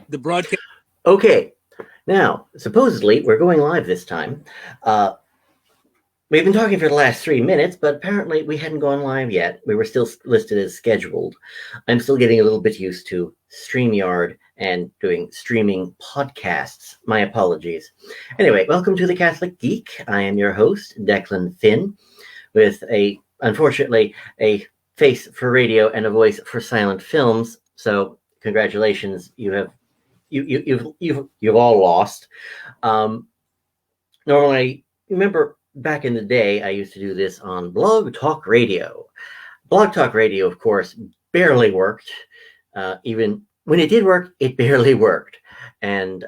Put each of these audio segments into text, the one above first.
The broadcast. Okay, now, supposedly, we're going live this time. We've been talking for the last 3 minutes, but apparently we hadn't gone live yet. We were still listed as scheduled. I'm still getting a little bit used to StreamYard and doing streaming podcasts. My apologies. Anyway, welcome to the Catholic Geek. I am your host, Declan Finn, with unfortunately, a face for radio and a voice for silent films. So, congratulations, you've all lost. Normally, remember back in the day, I used to do this on Blog Talk Radio. Blog Talk Radio, of course, barely worked. Even when it did work, it barely worked. And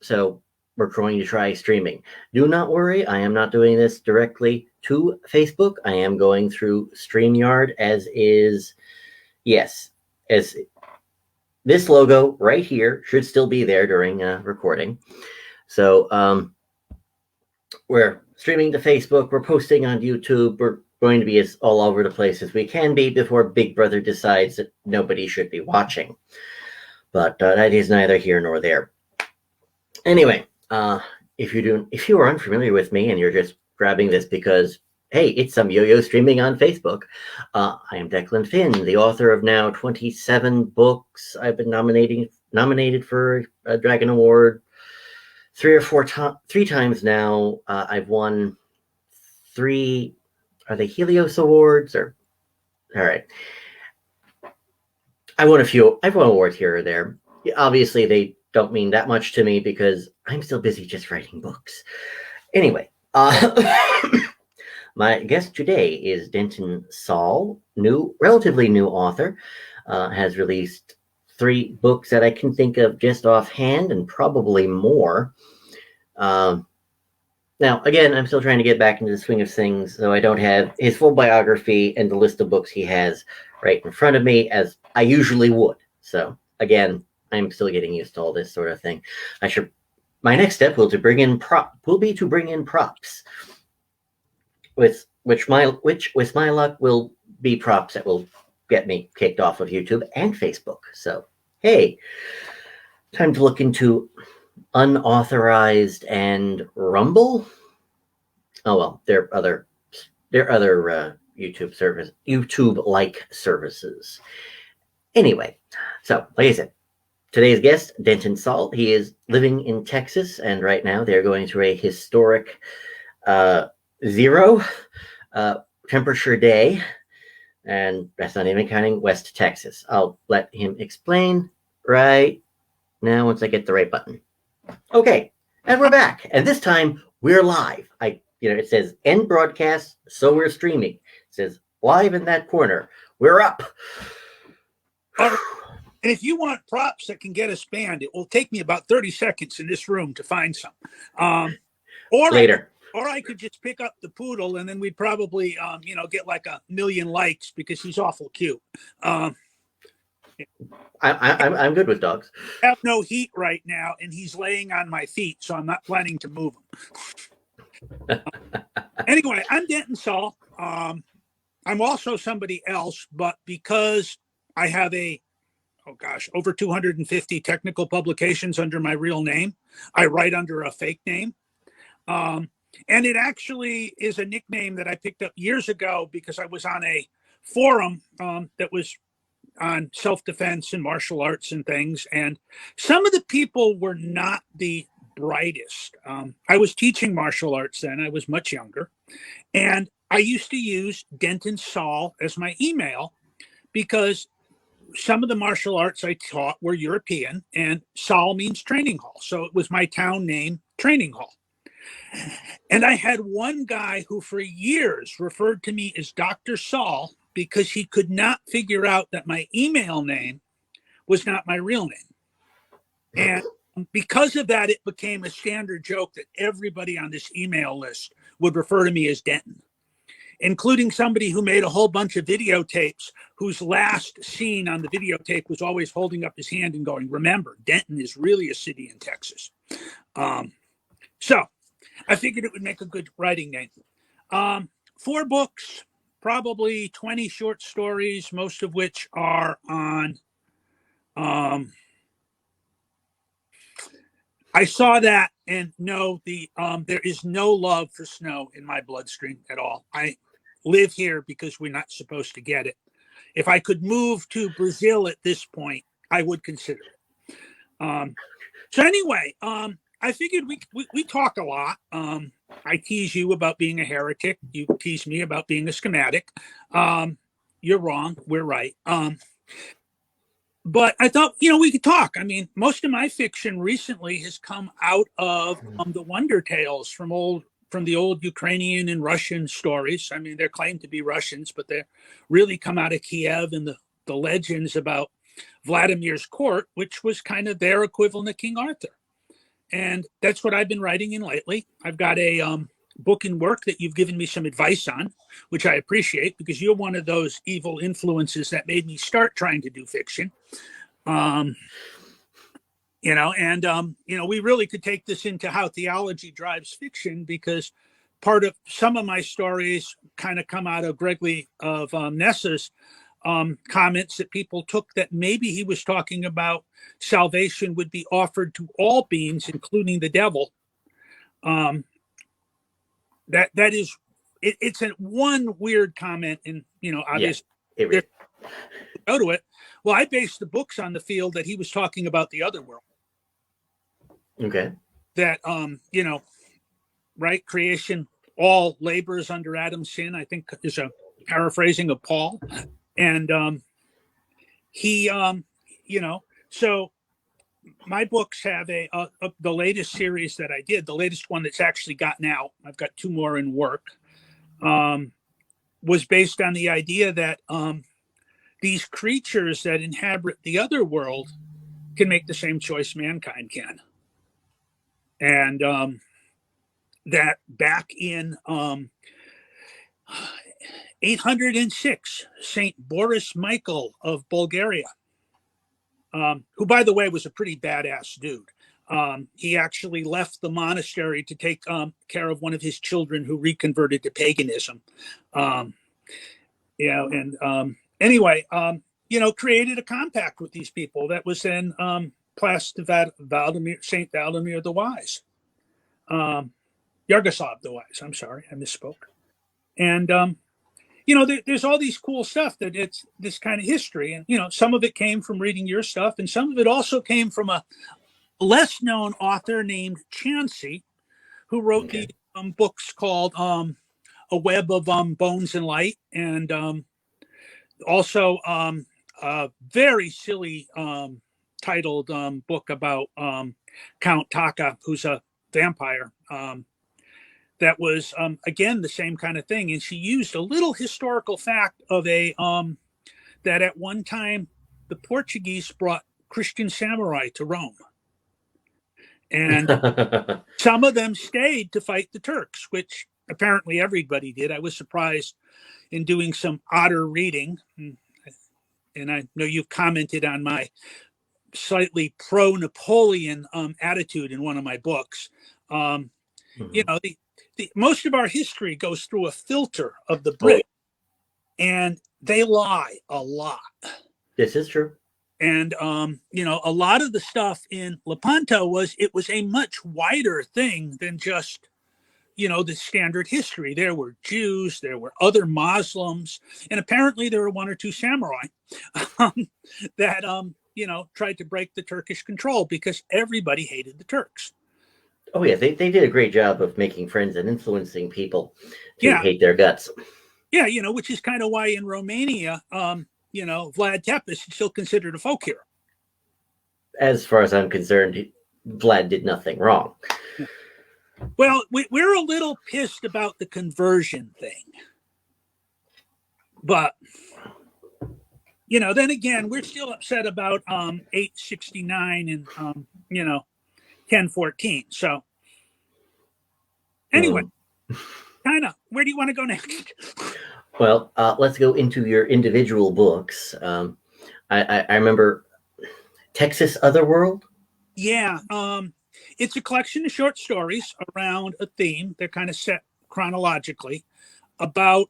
so we're going to try streaming. Do not worry, I am not doing this directly to Facebook. I am going through StreamYard as this logo right here should still be there during recording. So we're streaming to Facebook, we're posting on YouTube, we're going to be as all over the place as we can be before Big Brother decides that nobody should be watching. But that is neither here nor there. Anyway, if you are unfamiliar with me and you're just grabbing this because, hey, it's some yo-yo streaming on Facebook, I am Declan Finn, the author of now 27 books. I've been nominated for a Dragon Award three times now. I've won 3. Are they Helios Awards or? All right. I've won awards here or there. Obviously, they don't mean that much to me because I'm still busy just writing books. Anyway, my guest today is Denton Salle, relatively new author, has released 3 books that I can think of just offhand and probably more. Now, again, I'm still trying to get back into the swing of things, so I don't have his full biography and the list of books he has right in front of me as I usually would. So, again, I'm still getting used to all this sort of thing. My next step will be to bring in props, which with my luck will be props that will get me kicked off of YouTube and Facebook. So, hey, time to look into unauthorized and Rumble. Oh well, there are other YouTube-like services. Anyway, so like I said, today's guest, Denton Salle, he is living in Texas, and right now they're going through a historic 0 temperature day, and that's not even counting West Texas. I'll let him explain right now once I get the right button. Okay, and we're back, and this time we're live. It says end broadcast, so we're streaming. It says live in that corner. We're up. And if you want props that can get us banned, it will take me about 30 seconds in this room to find some. Or later. I could just pick up the poodle, and then we'd probably, get like 1 million likes because he's awful cute. I'm good with dogs. I have no heat right now, and he's laying on my feet, so I'm not planning to move him. Anyway, I'm Denton Salle. I'm also somebody else, but because I have over 250 technical publications under my real name, I write under a fake name. And it actually is a nickname that I picked up years ago because I was on a forum that was on self-defense and martial arts and things. And some of the people were not the brightest. I was teaching martial arts then. I was much younger. And I used to use Denton Salle as my email because some of the martial arts I taught were European, and Salle means training hall. So it was my town name, Training Hall. And I had one guy who for years referred to me as Dr. Salle because he could not figure out that my email name was not my real name. And because of that, it became a standard joke that everybody on this email list would refer to me as Denton, including somebody who made a whole bunch of videotapes whose last scene on the videotape was always holding up his hand and going, "Remember, Denton is really a city in Texas." So I figured it would make a good writing name. 4 books, probably 20 short stories, most of which are on I saw that, and no, there is no love for snow in my bloodstream at all. I live here because we're not supposed to get it. If I could move to Brazil at this point, I would consider it. So anyway, I figured we talk a lot. I tease you about being a heretic. You tease me about being a schematic. You're wrong. We're right. But I thought, we could talk. I mean, most of my fiction recently has come out of the wonder tales from the old Ukrainian and Russian stories. I mean, they're claimed to be Russians, but they really come out of Kiev, and the legends about Vladimir's court, which was kind of their equivalent of King Arthur. And that's what I've been writing in lately. I've got a book in work that you've given me some advice on, which I appreciate, because you're one of those evil influences that made me start trying to do fiction. We really could take this into how theology drives fiction, because part of some of my stories kind of come out of Gregory of Nyssa's comments that people took that maybe he was talking about salvation would be offered to all beings, including the devil. That is, it's a one weird comment, and obviously go to it. Well, I based the books on the field that he was talking about the other world. Okay. That right, creation, all labors under Adam's sin, I think is a paraphrasing of Paul. And he so my books have the latest series that I did, the latest one that's actually gotten out, I've got 2 more in work, was based on the idea that these creatures that inhabit the other world can make the same choice mankind can. And that back in 806, Saint Boris Michael of Bulgaria, who, by the way, was a pretty badass dude. He actually left the monastery to take care of one of his children who reconverted to paganism. Created a compact with these people that was then passed to Saint Vladimir the Wise. Yargaslav the Wise, I'm sorry, I misspoke. And there's all these cool stuff that it's this kind of history. And, some of it came from reading your stuff, and some of it also came from a less known author named Chansey, who wrote these books called A Web of Bones and Light, and also a very silly titled book about Count Taka, who's a vampire. That was, again, the same kind of thing. And she used a little historical fact of that at one time the Portuguese brought Christian samurai to Rome. And some of them stayed to fight the Turks, which apparently everybody did. I was surprised in doing some odder reading. And I know you've commented on my slightly pro-Napoleon attitude in one of my books. Most of our history goes through a filter of the British, and they lie a lot. This is true. And, a lot of the stuff in Lepanto was a much wider thing than just, the standard history. There were Jews, there were other Muslims, and apparently there were 1 or 2 samurai that, tried to break the Turkish control because everybody hated the Turks. Oh, yeah, they did a great job of making friends and influencing people to hate their guts. Yeah, which is kind of why in Romania, Vlad Tepes is still considered a folk hero. As far as I'm concerned, Vlad did nothing wrong. Well, we're a little pissed about the conversion thing. But, then again, we're still upset about 869 and, 1014. So, anyway, kind of, where do you want to go next? Well, let's go into your individual books. I remember Texas Otherworld. Yeah, it's a collection of short stories around a theme. They're kind of set chronologically about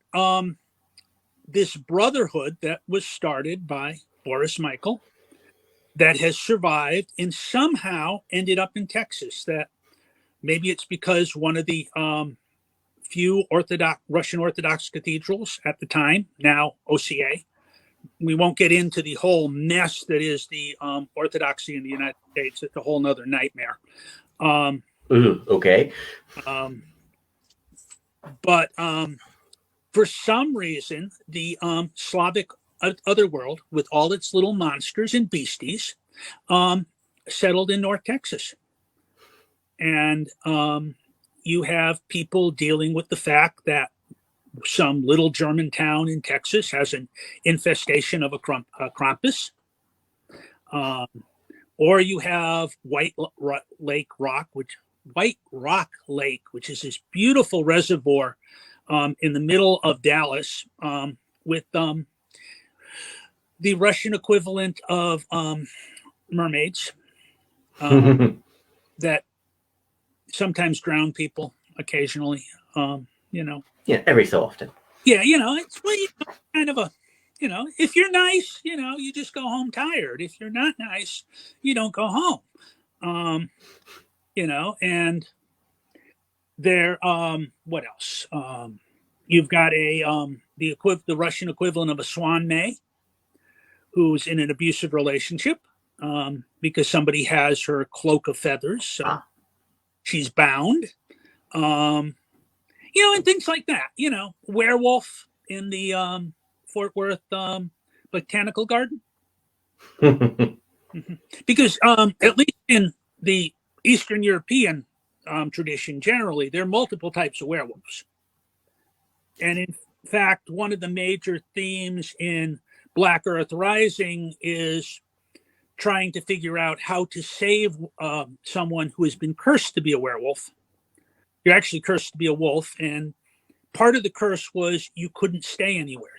this brotherhood that was started by Boris Michael. that has survived and somehow ended up in Texas. That maybe it's because one of the few Russian Orthodox cathedrals at the time, now OCA. We won't get into the whole mess that is the Orthodoxy in the United States. It's a whole nother nightmare. Okay. But for some reason, the Slavic otherworld, with all its little monsters and beasties, settled in North Texas. And you have people dealing with the fact that some little German town in Texas has an infestation of a Krampus. Or you have White Rock Lake, which is this beautiful reservoir in the middle of Dallas, with the Russian equivalent of mermaids that sometimes drown people occasionally. Yeah, every so often. Yeah, it's kind of a, if you're nice, you just go home tired. If you're not nice, you don't go home. And there, what else? You've got the Russian equivalent of a swan may, who's in an abusive relationship because somebody has her cloak of feathers, so she's bound. And things like that. Werewolf in the Fort Worth Botanical Garden. Because at least in the Eastern European tradition, generally, there are multiple types of werewolves. And in fact, one of the major themes in Black Earth Rising is trying to figure out how to save someone who has been cursed to be a werewolf. You're actually cursed to be a wolf, and part of the curse was you couldn't stay anywhere.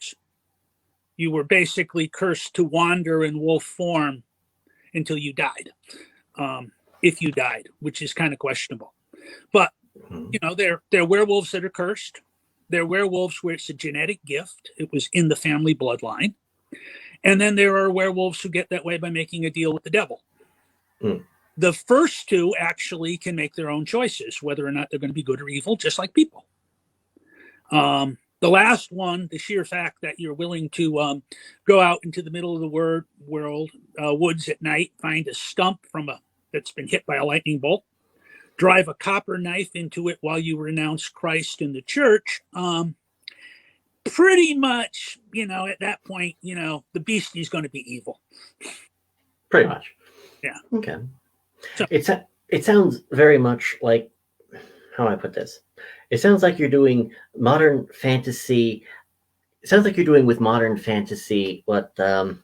You were basically cursed to wander in wolf form until you died, if you died, which is kind of questionable. But there are werewolves that are cursed. There are werewolves where it's a genetic gift; it was in the family bloodline, and then there are werewolves who get that way by making a deal with the devil. The first two actually can make their own choices, whether or not they're going to be good or evil, just like people. The last one, the sheer fact that you're willing to go out into the middle of the woods at night, find a stump that's been hit by a lightning bolt, drive a copper knife into it while you renounce Christ in the church, pretty much, at that point, the beastie's going to be evil. Pretty much. Yeah. Okay. So, it sounds very much like, how do I put this? It sounds like you're doing modern fantasy. It sounds like you're doing with modern fantasy what I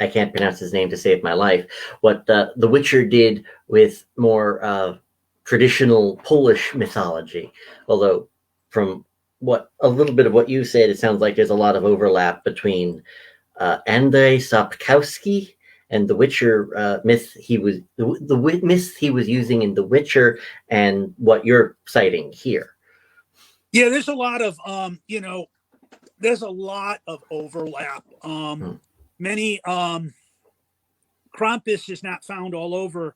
can't pronounce his name to save my life. What The Witcher did with more traditional Polish mythology. Although, from a little bit of what you said, it sounds like there's a lot of overlap between Andrzej Sapkowski and the Witcher myth myth he was using in The Witcher, and what you're citing here. Yeah, there's a lot of there's a lot of overlap. Many Krampus is not found all over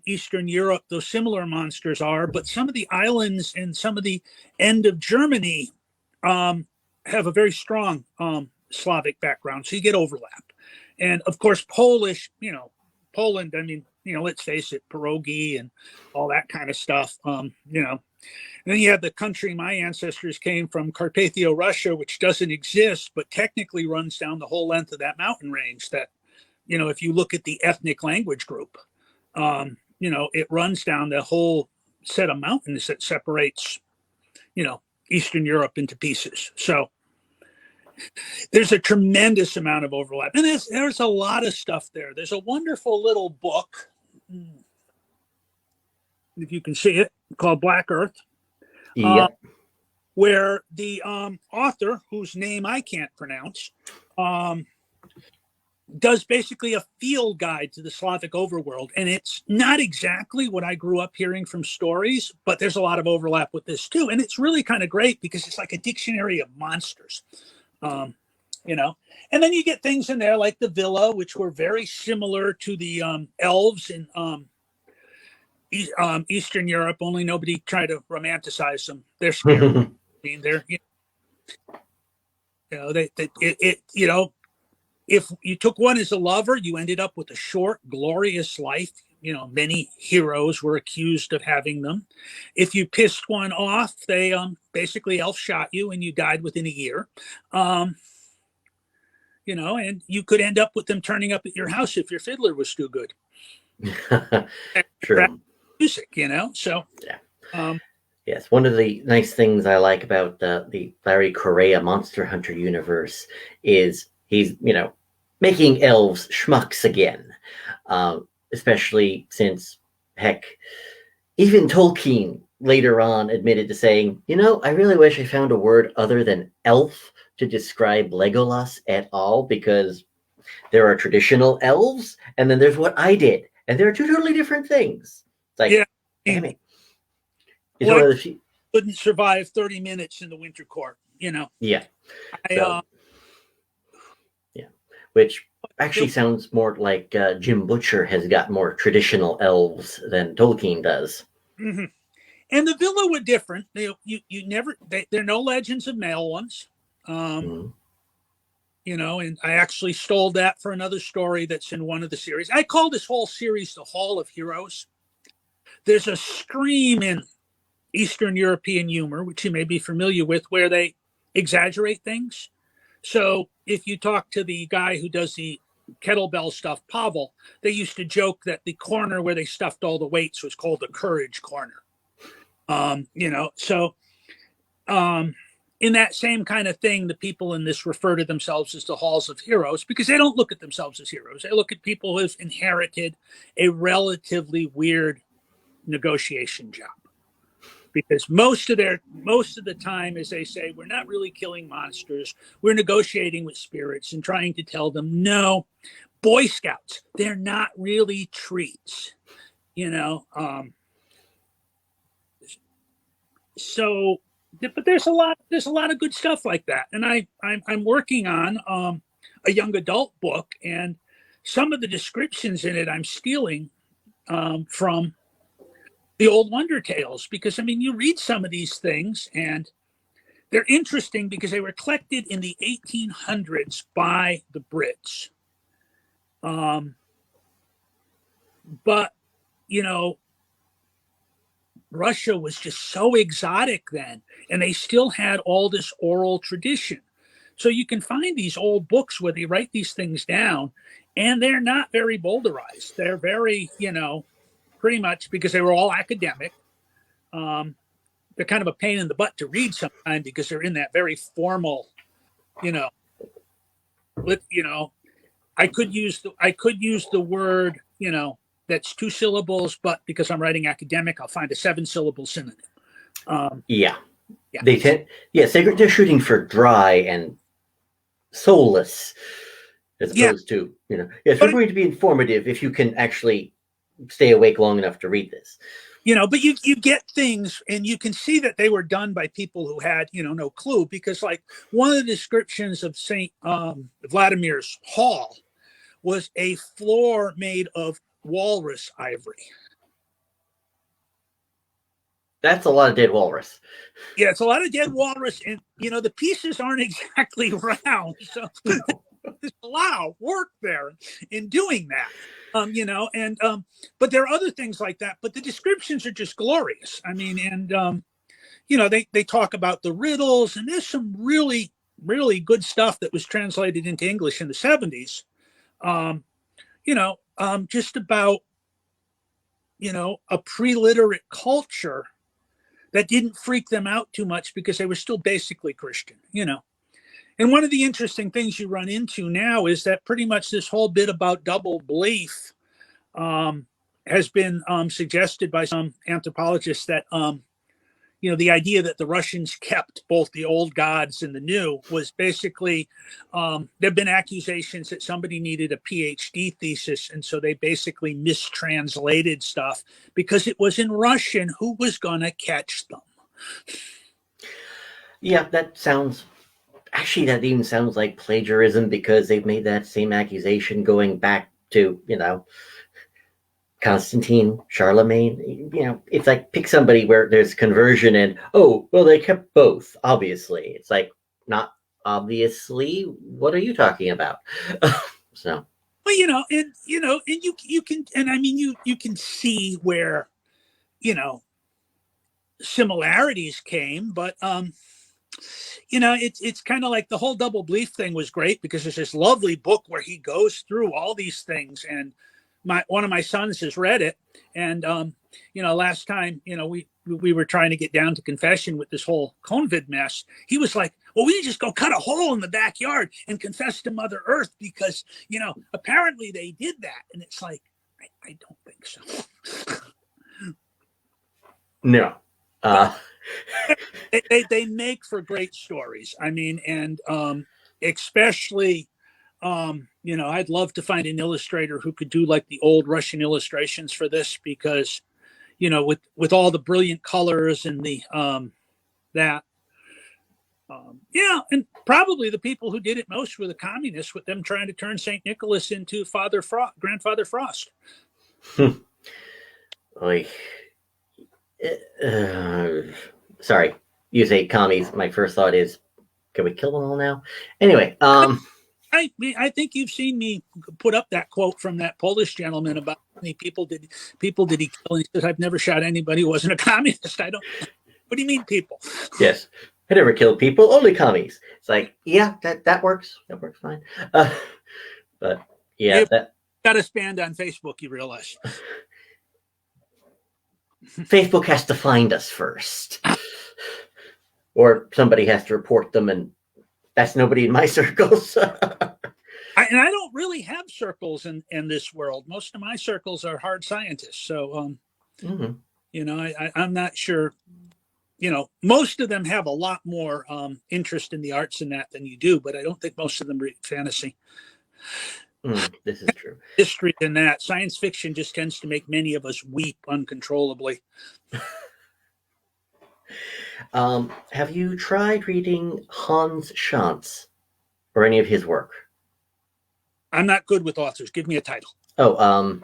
Eastern Europe, though similar monsters are. But some of the islands and some of the end of Germany have a very strong Slavic background, so you get overlap. And of course, Poland, I mean, let's face it, pierogi and all that kind of stuff, And then you have the country my ancestors came from, Carpathia, Russia, which doesn't exist, but technically runs down the whole length of that mountain range that, if you look at the ethnic language group, it runs down the whole set of mountains that separates, Eastern Europe into pieces. So there's a tremendous amount of overlap, and there's a lot of stuff there. There's a wonderful little book, if you can see it, called Black Earth, where the author, whose name I can't pronounce, does basically a field guide to the Slavic overworld. And it's not exactly what I grew up hearing from stories, but there's a lot of overlap with this too. And it's really kind of great because it's like a dictionary of monsters. you know. And then you get things in there like the villa, which were very similar to the elves in Eastern Europe. Only nobody tried to romanticize them. They're scary. I mean, they're you know, if you took one as a lover, you ended up with a short, glorious life. You know, many heroes were accused of having them. If you pissed one off, they basically elf shot you and you died within a year. You know, and you could end up with them turning up at your house if your fiddler was too good. True. Music, you know. So yeah. Yes, one of the nice things I like about the Larry Correa Monster Hunter universe is he's, you know, making elves schmucks again, especially since, heck, even Tolkien later on admitted to saying, you know, I really wish I found a word other than elf to describe Legolas at all, because there are traditional elves and then there's what I did, and there are two totally different things. It's like, yeah, damn it. It's well, one of the couldn't survive 30 minutes in the winter court, you know. Yeah. Yeah, which actually sounds more like Jim Butcher has got more traditional elves than Tolkien does. mm-hmm. And the villa were different. You never. There are no legends of male ones. You know, and I actually stole that for another story that's in one of the series. I call this whole series the Hall of Heroes. There's a stream in Eastern European humor, which you may be familiar with, where they exaggerate things. So if you talk to the guy who does the kettlebell stuff, Pavel, they used to joke that the corner where they stuffed all the weights was called the courage corner. You know, so in that same kind of thing, the people in this refer to themselves as the halls of heroes because they don't look at themselves as heroes. They look at people who have inherited a relatively weird negotiation job. Because most of the time, as they say, we're not really killing monsters. We're negotiating with spirits and trying to tell them, no, Boy Scouts, they're not really treats, you know. So, but there's a lot of good stuff like that, and I'm working on a young adult book, and some of the descriptions in it I'm stealing from the old Wonder Tales, because I mean, you read some of these things and they're interesting because they were collected in the 1800s by the Brits. But you know, Russia was just so exotic then, and they still had all this oral tradition. So you can find these old books where they write these things down, and they're not very boulderized. They're very, you know, pretty much because they were all academic. They're kind of a pain in the butt to read sometimes because they're in that very formal, you know, I could use the word, you know, that's 2 syllables, but because I'm writing academic, I'll find a 7-syllable synonym. Yeah. They tend, yes, they're shooting for dry and soulless, as opposed to, you know, yes, we're going to be informative if you can actually stay awake long enough to read this. You know, but you get things, and you can see that they were done by people who had, you know, no clue, because like one of the descriptions of St. Vladimir's hall was a floor made of walrus ivory. That's a lot of dead walrus. Yeah, it's a lot of dead walrus, and you know the pieces aren't exactly round, so there's a lot of work there in doing that. You know, and but there are other things like that, but the descriptions are just glorious. I mean, and you know, they talk about the riddles, and there's some really, really good stuff that was translated into English in the 70s. You know, just about, you know, a pre-literate culture that didn't freak them out too much because they were still basically Christian, you know. And one of the interesting things you run into now is that pretty much this whole bit about double belief has been suggested by some anthropologists that, you know, the idea that the Russians kept both the old gods and the new was basically, there have been accusations that somebody needed a PhD thesis, and so they basically mistranslated stuff because it was in Russian. Who was going to catch them? Yeah, that sounds actually, that even sounds like plagiarism because they've made that same accusation going back to, Constantine, Charlemagne. It's like pick somebody where there's conversion and, oh, well, they kept both, obviously. It's like, not obviously. What are you talking about? So, well, and you can, and I mean, you can see where, you know, similarities came, but it's kind of like the whole double belief thing was great because there's this lovely book where he goes through all these things, and one of my sons has read it, and last time we were trying to get down to confession with this whole COVID mess. He was like, well, we just go cut a hole in the backyard and confess to Mother Earth because apparently they did that, and it's like I don't think so. no. They make for great stories. I mean, and especially, I'd love to find an illustrator who could do like the old Russian illustrations for this because, with all the brilliant colors and the and probably the people who did it most were the communists, with them trying to turn Saint Nicholas into Grandfather Frost. Like. Sorry, you say commies. My first thought is, can we kill them all now? Anyway, I think you've seen me put up that quote from that Polish gentleman about how many people did he kill. And he says, "I've never shot anybody who wasn't a communist." I don't. What do you mean, people? Yes, I never killed people, only commies. It's like, yeah, that works. That works fine. But yeah, that got us banned on Facebook. You realize. Facebook has to find us first, or somebody has to report them, and that's nobody in my circles. And I don't really have circles in this world. Most of my circles are hard scientists, so I'm not sure. Most of them have a lot more interest in the arts and that than you do, but I don't think most of them read fantasy. This is true. History and that. Science fiction just tends to make many of us weep uncontrollably. Have you tried reading Hans Schantz or any of his work? I'm not good with authors. Give me a title. Oh,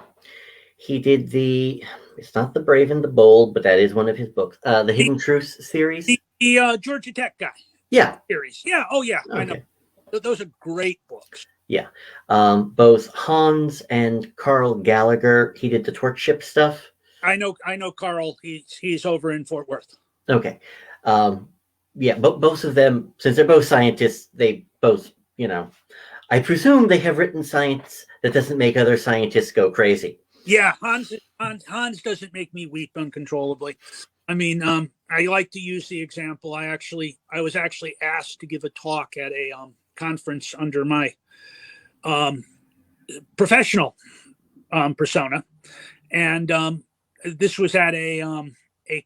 he did it's not The Brave and the Bold, but that is one of his books. The Hidden Truths series. The Georgia Tech guy. Yeah. Series. Yeah. Oh, yeah. Okay. I know. Those are great books. Yeah. Both Hans and Carl Gallagher. He did the Torch Ship stuff. I know Carl. He's over in Fort Worth. Okay. Yeah, both of them, since they're both scientists, they both, I presume they have written science that doesn't make other scientists go crazy. Yeah, Hans doesn't make me weep uncontrollably. I mean, I like to use the example. I was actually asked to give a talk at a conference under my professional persona, and this was at a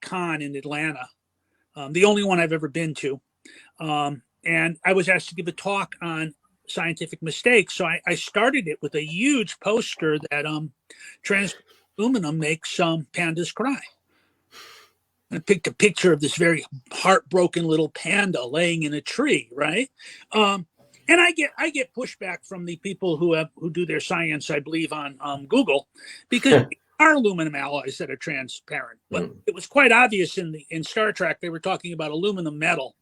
con in Atlanta, the only one I've ever been to, and I was asked to give a talk on scientific mistakes. So I started it with a huge poster that transparent aluminum makes pandas cry. I picked a picture of this very heartbroken little panda laying in a tree, right? And I get pushback from the people who do their science, I believe, on Google, because there are aluminum alloys that are transparent. But it was quite obvious in Star Trek they were talking about aluminum metal.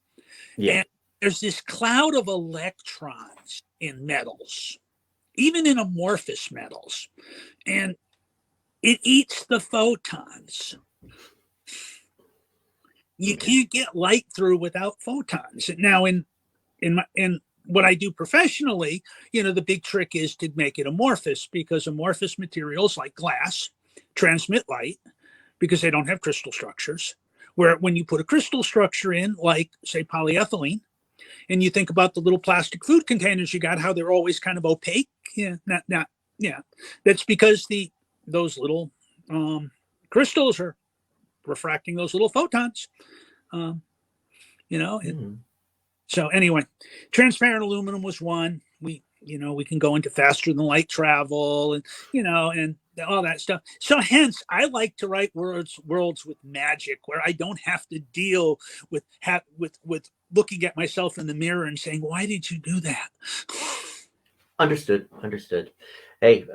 Yeah. And there's this cloud of electrons in metals, even in amorphous metals, and it eats the photons. You can't get light through without photons. Now, in what I do professionally, the big trick is to make it amorphous, because amorphous materials like glass transmit light because they don't have crystal structures. Where when you put a crystal structure in, like say polyethylene, and you think about the little plastic food containers you got, how they're always kind of opaque. Yeah, that's because those little crystals are refracting those little photons. So anyway, transparent aluminum was one. We can go into faster than light travel, and and all that stuff. So hence, I like to write worlds with magic, where I don't have to deal with looking at myself in the mirror and saying, why did you do that? Understood. Hey,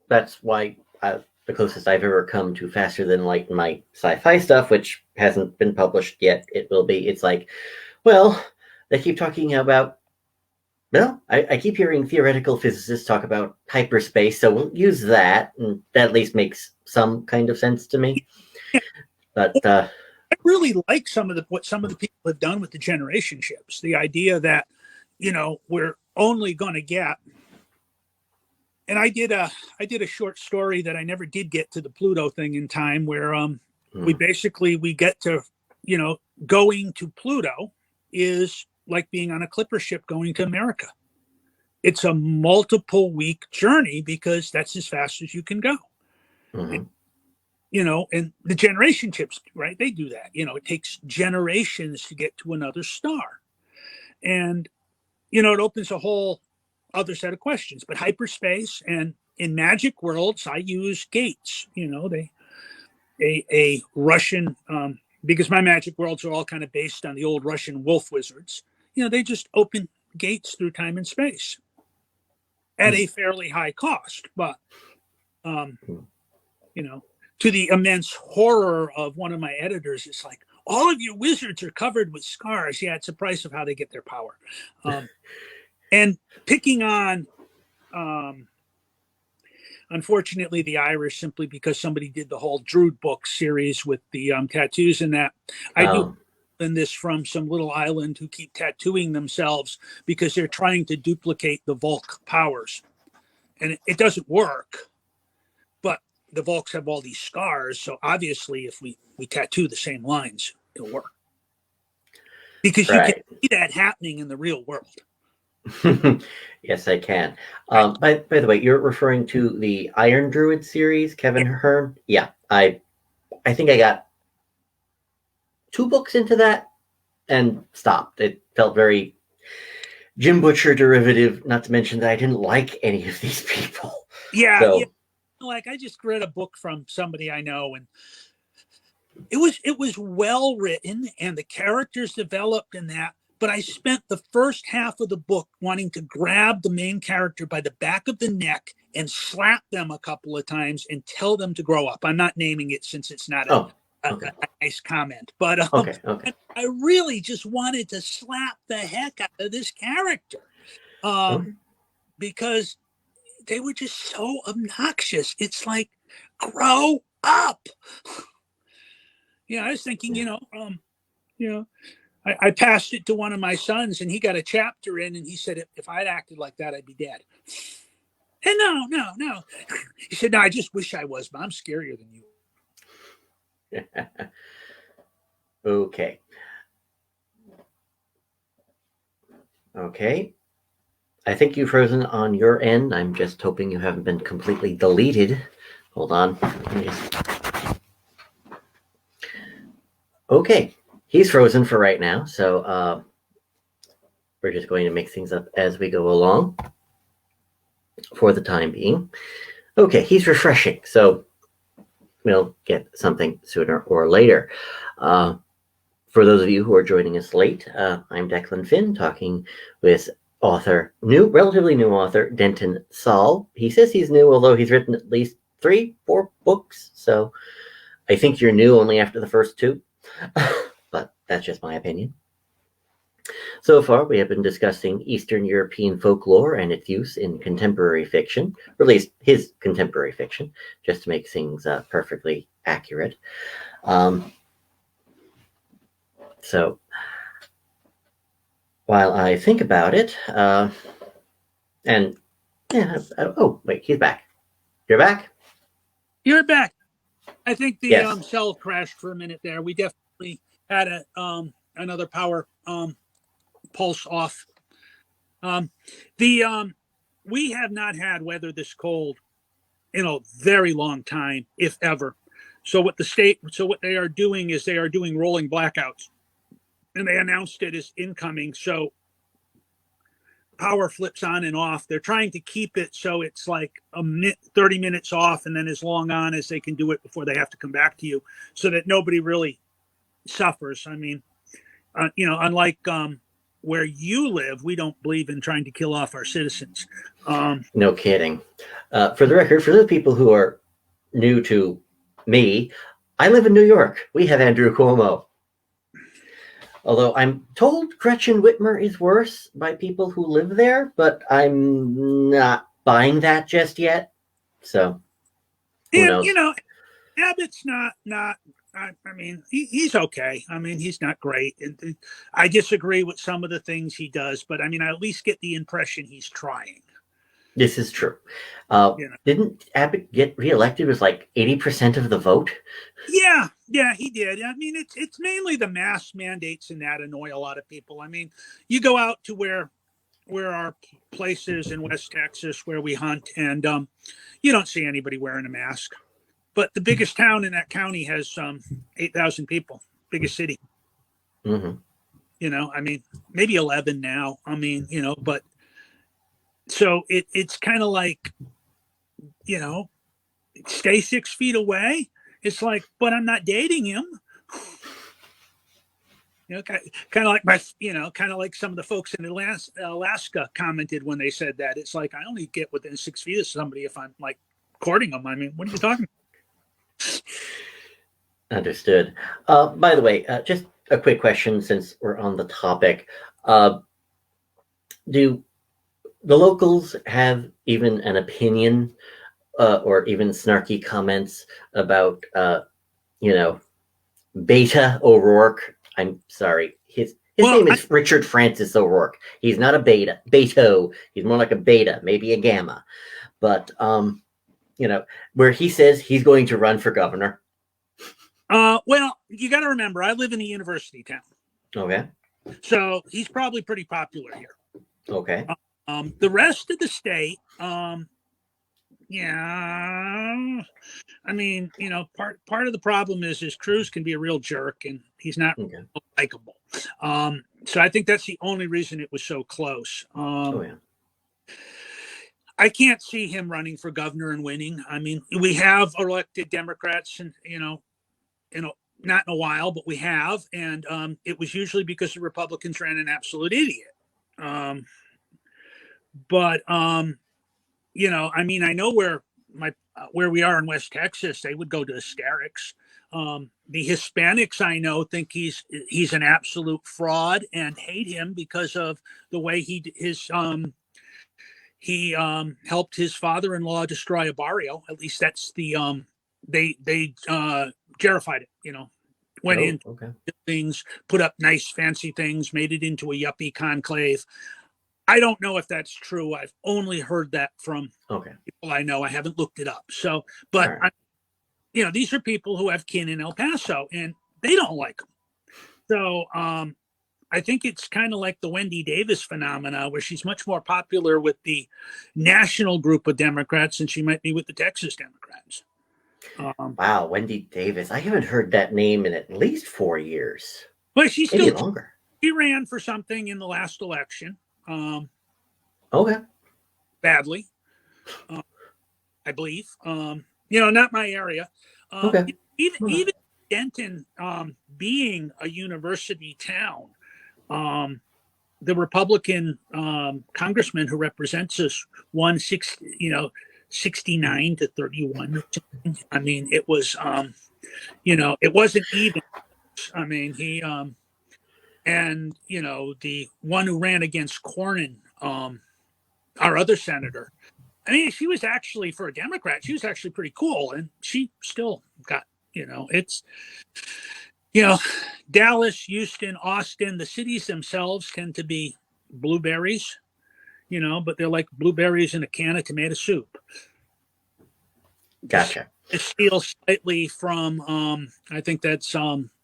that's why the closest I've ever come to Faster Than Light in my sci-fi stuff, which hasn't been published yet, it will be. It's like, well, they keep talking about. Well, I keep hearing theoretical physicists talk about hyperspace, so we'll use that, and that at least makes some kind of sense to me. Yeah. But I really like what some of the people have done with the generation ships. The idea that, we're only going to get. And I did a short story that I never did get to the Pluto thing in time, where we get to, going to Pluto is like being on a clipper ship going to America. It's a multiple week journey because that's as fast as you can go. And, and the generation ships, right? They do that. It takes generations to get to another star. And, it opens a whole other set of questions. But hyperspace and in magic worlds, I use gates. A Russian, because my magic worlds are all kind of based on the old Russian wolf wizards. They just open gates through time and space at a fairly high cost, but to the immense horror of one of my editors, it's like, all of your wizards are covered with scars. Yeah, it's the price of how they get their power. And picking on, unfortunately, the Irish, simply because somebody did the whole Drood book series with the tattoos and that. I do learn this from some little island who keep tattooing themselves because they're trying to duplicate the Volk powers. And it doesn't work, but the Volks have all these scars. So obviously, if we tattoo the same lines, it'll work. Because you can see that happening in the real world. Yes, I can. By the way, you're referring to the Iron Druid series, Kevin Hearn? Yeah, I think I got 2 books into that and stopped. It felt very Jim Butcher derivative, not to mention that I didn't like any of these people. Yeah. Like, I just read a book from somebody I know, and it was well written and the characters developed in that. But I spent the first half of the book wanting to grab the main character by the back of the neck and slap them a couple of times and tell them to grow up. I'm not naming it since it's not a nice comment. But I really just wanted to slap the heck out of this character because they were just so obnoxious. It's like, grow up. I was thinking, I passed it to one of my sons, and he got a chapter in, and he said, if I'd acted like that, I'd be dead. And no. He said, no, I just wish I was, but I'm scarier than you. Okay. I think you've frozen on your end. I'm just hoping you haven't been completely deleted. Hold on. Okay. He's frozen for right now, so we're just going to make things up as we go along for the time being. Okay, he's refreshing, so we'll get something sooner or later. For those of you who are joining us late, I'm Declan Finn, talking with relatively new author, Denton Salle. He says he's new, although he's written at least 3-4 books, so I think you're new only after the first 2. But that's just my opinion. So far, we have been discussing Eastern European folklore and its use in contemporary fiction, or at least his contemporary fiction, just to make things perfectly accurate. So, while I think about it, oh, wait, he's back. You're back? You're back. I think the cell crashed for a minute there. We definitely had another power pulse off. We have not had weather this cold in a very long time, if ever. So what they are doing is they are doing rolling blackouts, and they announced it as incoming. So power flips on and off. They're trying to keep it so it's like 30 minutes off, and then as long on as they can do it before they have to come back to you, so that nobody really suffers. I mean, unlike where you live, we don't believe in trying to kill off our citizens. No kidding. For the record, for those people who are new to me, I live in New York. We have Andrew Cuomo. Although I'm told Gretchen Whitmer is worse by people who live there, but I'm not buying that just yet. So, who knows? Abbott's not. I mean, he's okay. I mean, he's not great. And I disagree with some of the things he does, but I mean, I at least get the impression he's trying. This is true. Didn't Abbott get reelected? It was like 80% of the vote. Yeah, he did. I mean, it's mainly the mask mandates and that annoy a lot of people. I mean, you go out to where our place is in West Texas where we hunt, and you don't see anybody wearing a mask. But the biggest town in that county has 8,000 people, biggest city. Mm-hmm. I mean, maybe 11 now. I mean, but so it's kind of like, stay 6 feet away. It's like, but I'm not dating him. Kind of like kind of like some of the folks in Alaska commented when they said that. It's like, I only get within 6 feet of somebody if I'm like courting them. I mean, what are you talking about? Understood. By the way, just a quick question since we're on the topic. Do the locals have even an opinion or even snarky comments about, Beta O'Rourke? I'm sorry. His name is Richard Francis O'Rourke. He's not a beta. Beto. He's more like a beta, maybe a gamma. But, where he says he's going to run for governor. Well, you got to remember, I live in a university town. Okay. So he's probably pretty popular here. Okay. The rest of the state, yeah. I mean, part of the problem is Cruz can be a real jerk, and he's not likable. So I think that's the only reason it was so close. I can't see him running for governor and winning. I mean, we have elected Democrats, and not in a while, but we have, and it was usually because the Republicans ran an absolute idiot. But I mean, I know where we are in West Texas, they would go to hysterics. The Hispanics I know think he's an absolute fraud and hate him because of the way he helped his father-in-law destroy a barrio. At least that's the they gerified it. Went in things, put up nice fancy things, made it into a yuppie conclave. I don't know if that's true. I've only heard that from people I know. I haven't looked it up. So, but these are people who have kin in El Paso, and they don't like him. So, I think it's kind of like the Wendy Davis phenomena, where she's much more popular with the national group of Democrats than she might be with the Texas Democrats. Wow, Wendy Davis. I haven't heard that name in at least 4 years. But she's maybe still longer. She ran for something in the last election. Badly, I believe. Not my area. Even Denton, being a university town, the Republican congressman who represents us won 69 to 31. I mean, it was, it wasn't even. I mean, he, and the one who ran against Cornyn, our other senator. I mean, she was actually, for a Democrat, she was actually pretty cool, and she still got, it's, Dallas, Houston, Austin, the cities themselves tend to be blueberries, but they're like blueberries in a can of tomato soup. Gotcha. It steals slightly from, I think that's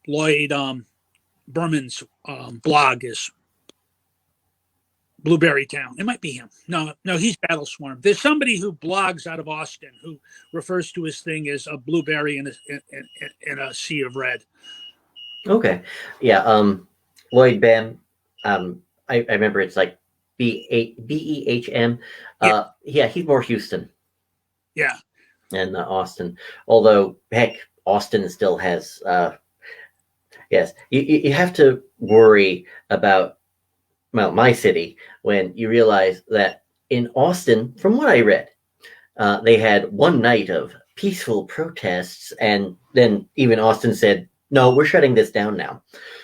Lloyd Berman's blog is Blueberry Town. It might be him. No, he's Battle Swarm. There's somebody who blogs out of Austin who refers to his thing as a blueberry in a sea of red. Okay. Yeah. Lloyd Bam. I remember it's like Behm. Yeah, he's more Houston. Yeah. And Austin. Although, heck, Austin still has Yes, you have to worry about, well, my city, when you realize that in Austin, from what I read, they had one night of peaceful protests, and then even Austin said, "No, we're shutting this down now."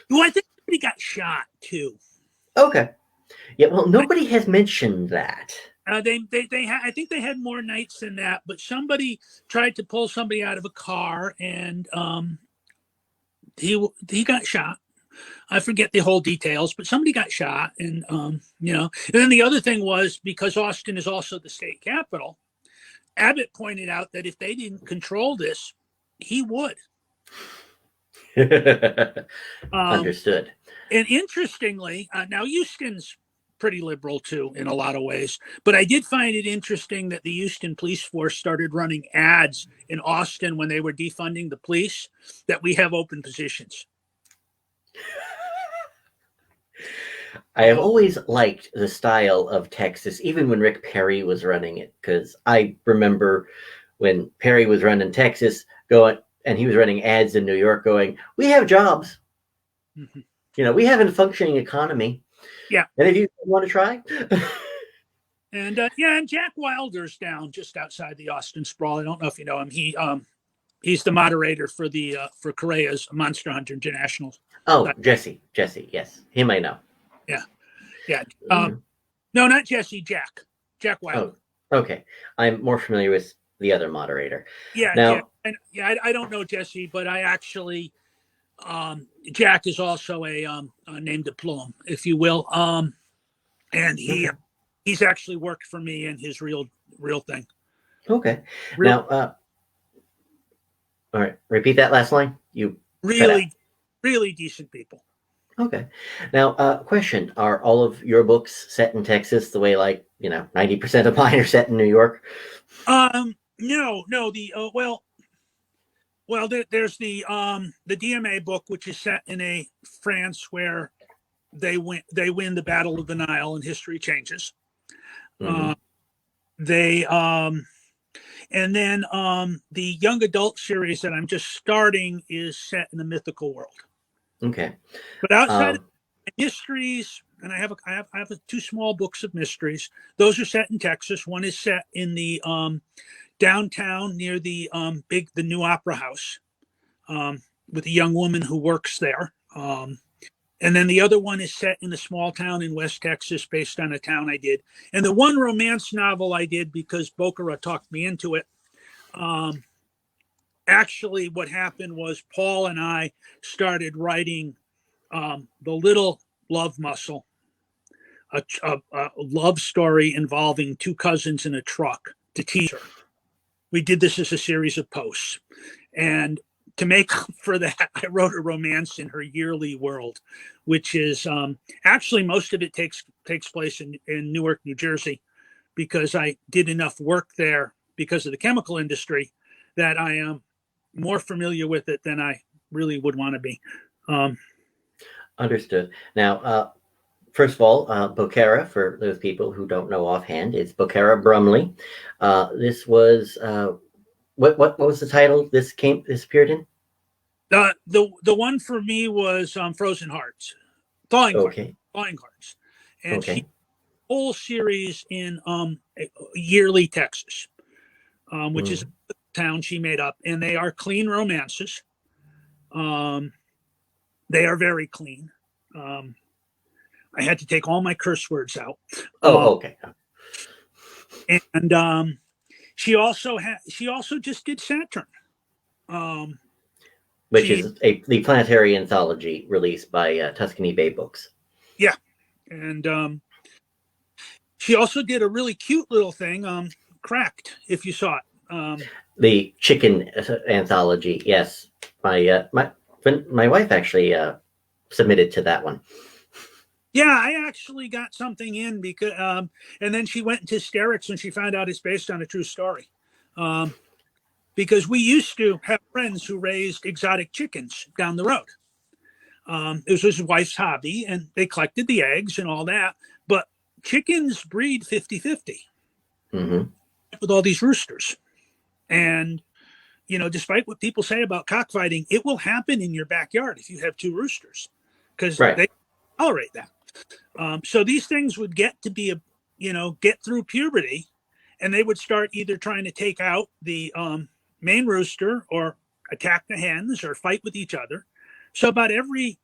Well, I think somebody got shot too. Okay. Yeah. Well, nobody has mentioned that. I think they had more nights than that, but somebody tried to pull somebody out of a car, and he got shot. I forget the whole details, but somebody got shot, and And then the other thing was, because Austin is also the state capital, Abbott pointed out that if they didn't control this, he would. Understood. And interestingly, now Houston's pretty liberal too in a lot of ways, but I did find it interesting that the Houston police force started running ads in Austin when they were defunding the police that we have open positions. I have always liked the style of Texas, even when Rick Perry was running it, because I remember when Perry was running Texas, going, and he was running ads in New York, going, "We have jobs. Mhm. We have a functioning economy. Yeah. And if you want to try." And and Jack Wilder's down just outside the Austin Sprawl. I don't know if you know him. He's the moderator for the for Correa's Monster Hunter International. Oh, Jesse, yes, him I know. Yeah. Mm. No, not Jesse. Jack Wilder. Oh, okay. I'm more familiar with the other moderator. Yeah, Now, I don't know Jesse, but I actually Jack is also a name de plume, if you will. And he's actually worked for me in his real thing. Okay. Real, Now, all right. Repeat that last line. You really decent people. Okay. Now, question: are all of your books set in Texas the way, 90% of mine are set in New York? No. The there's the DMA book, which is set in a France where they win the Battle of the Nile and history changes. Mm-hmm. And then the young adult series that I'm just starting is set in the mythical world. Okay. But outside of mysteries, and I have two small books of mysteries. Those are set in Texas. One is set in the downtown near the new opera house, with a young woman who works there. And then the other one is set in a small town in West Texas based on a town I did. And the one romance novel I did, because Bokara talked me into it, actually what happened was Paul and I started writing The Little Love Muscle, a love story involving two cousins in a truck, to tease her. We did this as a series of posts. And to make up for that, I wrote a romance in her yearly world, which is actually most of it takes place in Newark, New Jersey, because I did enough work there because of the chemical industry that I am more familiar with it than I really would want to be. Understood. Now, first of all, Bocara, for those people who don't know offhand, is Bocara Brumley. This was what was the title this appeared in? The one for me was Frozen Hearts, Thawing Hearts, and she whole series in yearly Texas, which is a town she made up, and they are clean romances. They are very clean. I had to take all my curse words out. Okay. And she also just did Saturn, which is the planetary anthology released by Tuscany Bay Books. Yeah, and she also did a really cute little thing, Cracked, if you saw it. The chicken anthology, yes. My wife actually submitted to that one. Yeah, I actually got something in because, and then she went into hysterics when she found out it's based on a true story. Because we used to have friends who raised exotic chickens down the road. It was his wife's hobby, and they collected the eggs and all that. But chickens breed 50-50 with all these roosters. And despite what people say about cockfighting, it will happen in your backyard if you have two roosters, because Right. they tolerate that. So these things would get to be get through puberty, and they would start either trying to take out the main rooster or attack the hens or fight with each other. So about every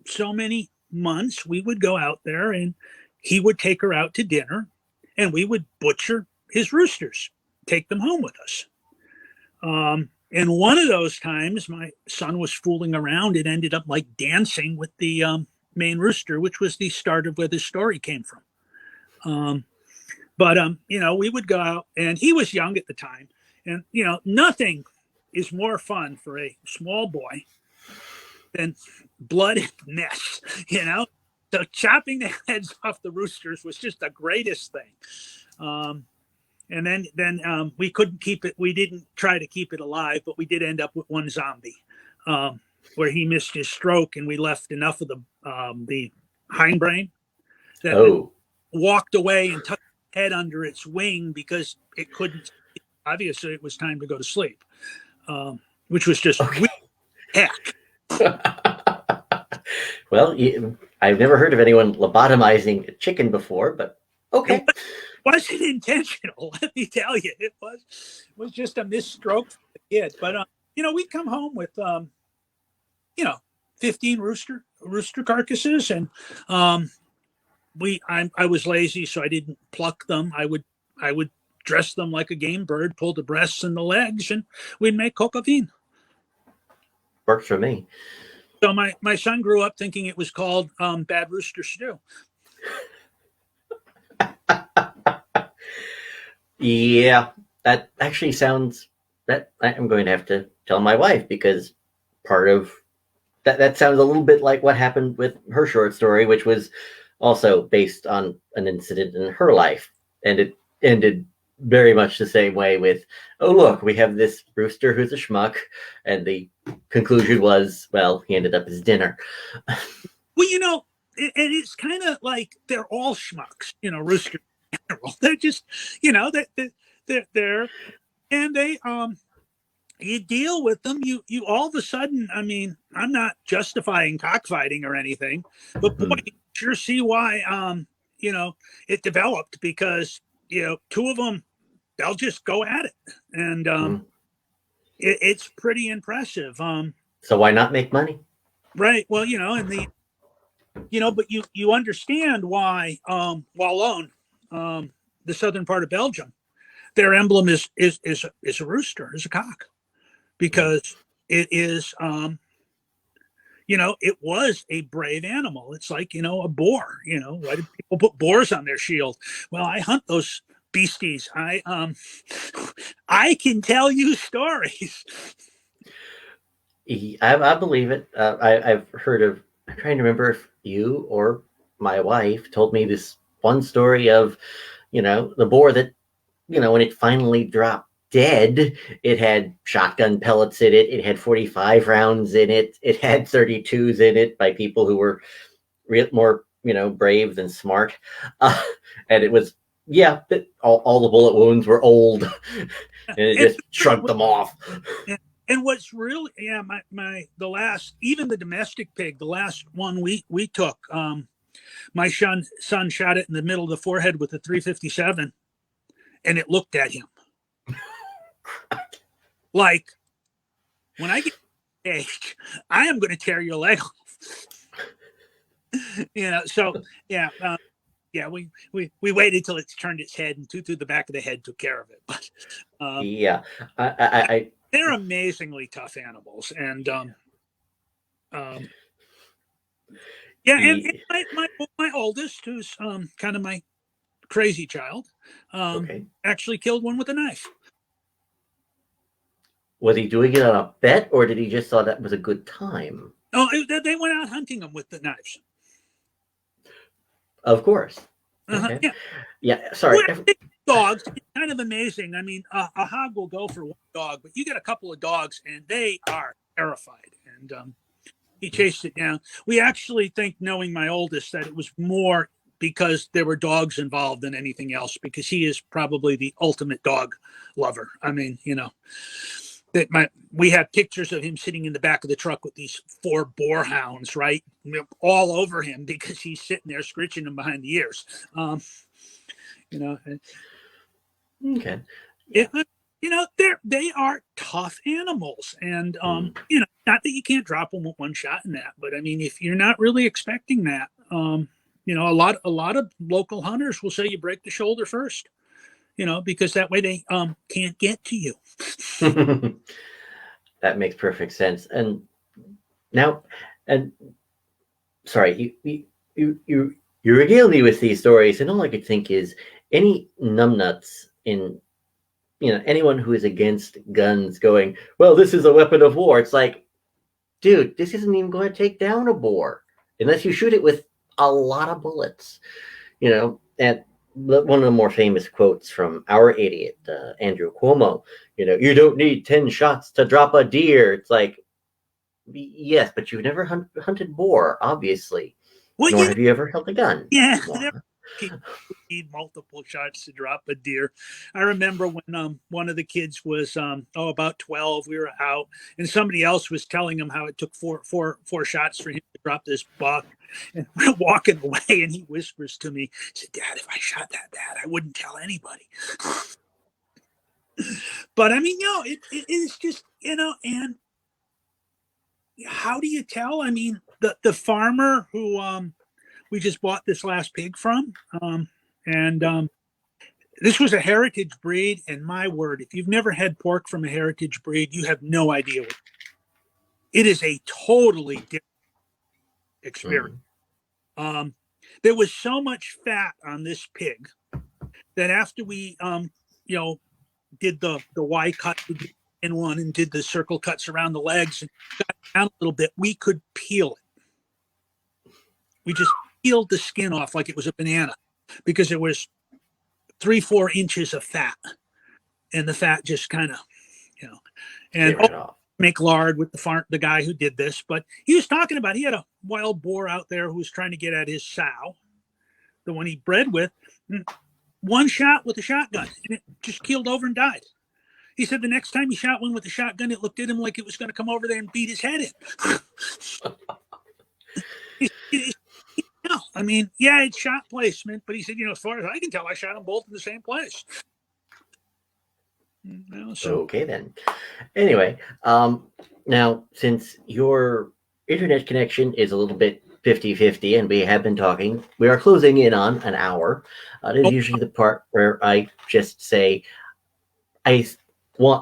so many months, we would go out there and he would take her out to dinner, and we would butcher his roosters, take them home with us. And one of those times, my son was fooling around and ended up like dancing with the main rooster, which was the start of where this story came from. But we would go out, and he was young at the time, and nothing is more fun for a small boy than blood and mess. So chopping the heads off the roosters was just the greatest thing. And then we couldn't keep it. We didn't try to keep it alive, but we did end up with one zombie, where he missed his stroke, and we left enough of the hindbrain that it walked away and tucked its head under its wing because it couldn't. Obviously, it was time to go to sleep, which was just heck. Well, I've never heard of anyone lobotomizing a chicken before, but okay. It wasn't intentional, let me tell you. It was just a misstroke for the kid. But we'd come home with 15 rooster carcasses, and I was lazy, so I didn't pluck them. I would dress them like a game bird, pull the breasts and the legs, and we'd make coq au vin. Works for me. So my son grew up thinking it was called Bad Rooster Stew. Yeah, that actually sounds that I'm going to have to tell my wife, because part of that sounds a little bit like what happened with her short story, which was also based on an incident in her life, and it ended very much the same way with, oh look, we have this rooster who's a schmuck, and the conclusion was, well, he ended up as dinner. Well, and it's kind of like they're all schmucks, roosters in general. They're just, they're and they you deal with them. You all of a sudden, I mean, I'm not justifying cockfighting or anything, but boy, you sure see why it developed, because two of them, they'll just go at it, and it's pretty impressive. So why not make money? Right. Well, but you understand why Wallon, the southern part of Belgium, their emblem is a rooster, is a cock, because it is it was a brave animal. It's like a boar. Why did people put boars on their shield? Well, I hunt those beasties. I can tell you stories. I believe it. I've heard of. I'm trying to remember if you or my wife told me this one story of, the boar that, when it finally dropped dead, it had shotgun pellets in it. It had 45 rounds in it. It had 32s in it by people who were more, brave than smart. And it was, all the bullet wounds were old, and it just shrugged them off. And what's really, the last, even the domestic pig, the last one we took, my son shot it in the middle of the forehead with a 357, and it looked at him like, when I get age, I am going to tear your leg off. So we waited till it turned its head, and through the back of the head took care of it. But they're amazingly tough animals, and and my oldest, who's kind of my crazy child, actually killed one with a knife. Was he doing it on a bet, or did he just thought that was a good time? Oh, they went out hunting them with the knives. Of course. Okay. Yeah. Sorry. Dogs, it's kind of amazing. I mean, a hog will go for one dog, but you get a couple of dogs, and they are terrified. And he chased it down. We actually think, knowing my oldest, that it was more because there were dogs involved than anything else, because he is probably the ultimate dog lover. I mean, we have pictures of him sitting in the back of the truck with these 4 boar hounds, right, all over him because he's sitting there scritching them behind the ears. You know, Okay. Yeah. you know, they are tough animals, and Mm. not that you can't drop them with one shot in that, but I mean, if you're not really expecting that, a lot of local hunters will say you break the shoulder first, because that way they can't get to you. That makes perfect sense. And now, and sorry, you regale me with these stories, and all I could think is any numbnuts in anyone who is against guns going, well, this is a weapon of war. It's like, dude, this isn't even going to take down a boar unless you shoot it with a lot of bullets. And one of the more famous quotes from our idiot, Andrew Cuomo, you don't need 10 shots to drop a deer. It's like, yes, but you've never hunted boar, obviously, Well, nor have you ever held a gun. yeah, there are people who need multiple shots to drop a deer. I remember when one of the kids was about 12, we were out, and somebody else was telling him how it took four shots for him to drop this buck. And we're walking away, and he whispers to me, he said, "Dad, if I shot that bad, I wouldn't tell anybody." But I mean, it is just, and how do you tell? I mean, the farmer who we just bought this last pig from, and this was a heritage breed, and my word, if you've never had pork from a heritage breed, you have no idea it is. A totally different experience. There was so much fat on this pig that after we did the Y cut in one and did the circle cuts around the legs and got down a little bit, we could peel it. We just peeled the skin off like it was a banana because it was 3-4 inches of fat, and the fat just kind of, and make lard with the guy who did this. But he was talking about, he had a wild boar out there who was trying to get at his sow, the one he bred with. One shot with a shotgun, and it just keeled over and died. He said the next time he shot one with a shotgun, it looked at him like it was going to come over there and beat his head in. I mean, yeah, it's shot placement, but he said, as far as I can tell, I shot them both in the same place. Okay, then. Anyway, now, since your internet connection is a little bit 50-50, and we have been talking, we are closing in on an hour. It is usually the part where I just say,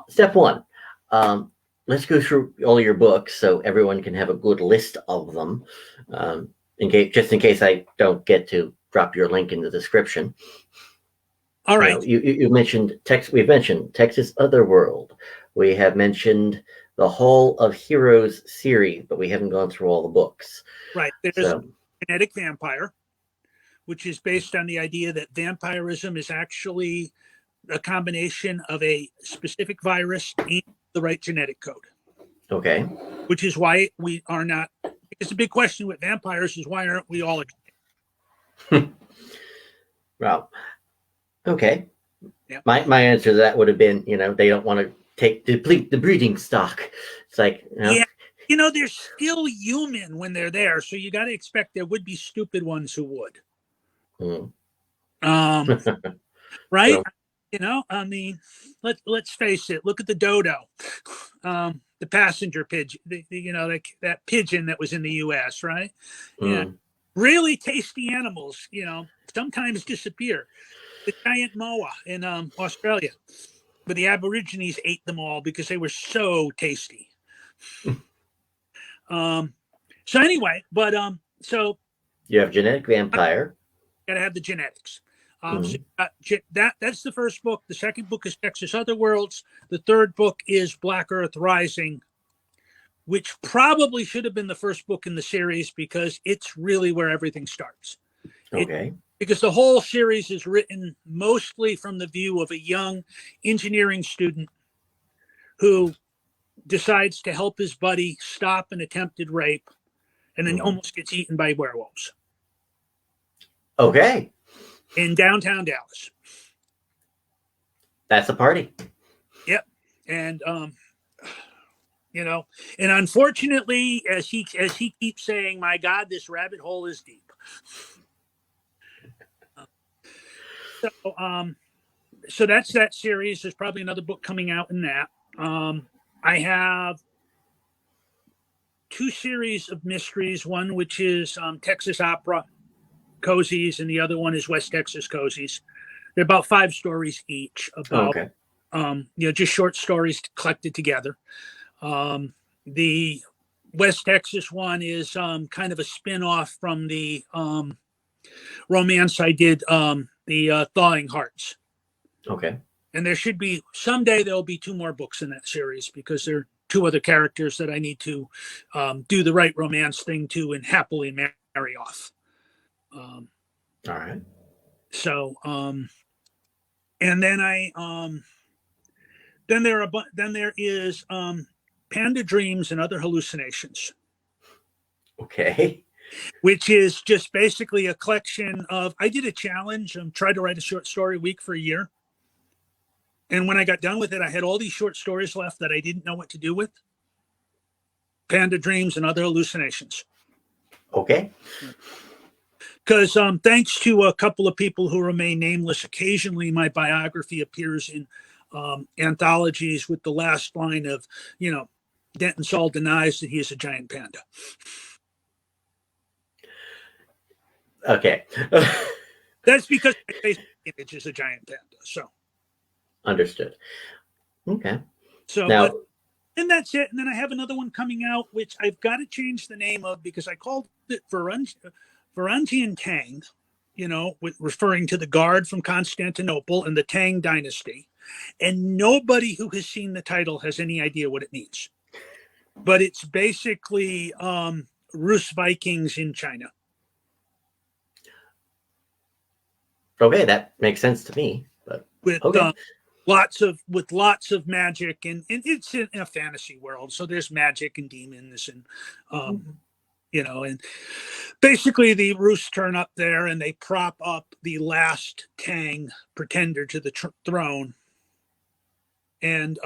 step one, let's go through all your books so everyone can have a good list of them, in case I don't get to drop your link in the description. All right. You mentioned we've mentioned Texas Otherworld. We have mentioned the Hall of Heroes series, but we haven't gone through all the books. Right. There's Genetic Vampire, which is based on the idea that vampirism is actually a combination of a specific virus and the right genetic code. Okay. Which is why we are not. It's a big question with vampires is why aren't we all? Well, okay. Yeah. My answer to that would have been, they don't want to deplete the breeding stock. It's like, yeah, they're still human when they're there, so you got to expect there would be stupid ones who would. Right? So, I mean, let's face it. Look at the dodo, the passenger pigeon. That pigeon that was in the U.S. Right? Yeah, really tasty animals. Sometimes disappear. The giant moa in Australia, but the Aborigines ate them all because they were so tasty. So anyway, but so you have Genetic Vampire. Got to have the genetics. So that's the first book. The second book is Texas Otherworlds. The third book is Black Earth Rising, which probably should have been the first book in the series because it's really where everything starts. Okay. Because the whole series is written mostly from the view of a young engineering student who decides to help his buddy stop an attempted rape and then almost gets eaten by werewolves. Okay. In downtown Dallas. That's a party. Yep. And you know. And unfortunately, as he keeps saying, my God, this rabbit hole is deep. So so that's that series. There's probably another book coming out in that. I have two series of mysteries, one which is Texas Opera cozies, and the other one is West Texas cozies. They're about 5 stories each about, Okay. Just short stories collected together. The West Texas one is kind of a spin-off from the romance I did, the Thawing Hearts. Okay. And there should be, someday there'll be 2 more books in that series, because there are 2 other characters that I need to do the right romance thing to and happily marry off. All right. So, and then then there is Panda Dreams and Other Hallucinations, Okay. which is just basically a collection of, I did a challenge and tried to write a short story a week for a year. And when I got done with it, I had all these short stories left that I didn't know what to do with. Panda Dreams and Other Hallucinations. Okay. Because thanks to a couple of people who remain nameless, occasionally my biography appears in anthologies with the last line of, Denton Salle denies that he is a giant panda. Okay. That's because my Facebook image is a giant panda. So Understood. Okay. So, now, and that's it. And then I have another one coming out, which I've got to change the name of, because I called it Varangian Tang, referring to the guard from Constantinople and the Tang dynasty. And nobody who has seen the title has any idea what it means. But it's basically Rus Vikings in China. okay, that makes sense to me. But With okay. lots of magic, and it's in a fantasy world, so there's magic and demons, and and basically the Rus turn up there and they prop up the last Tang pretender to the throne, and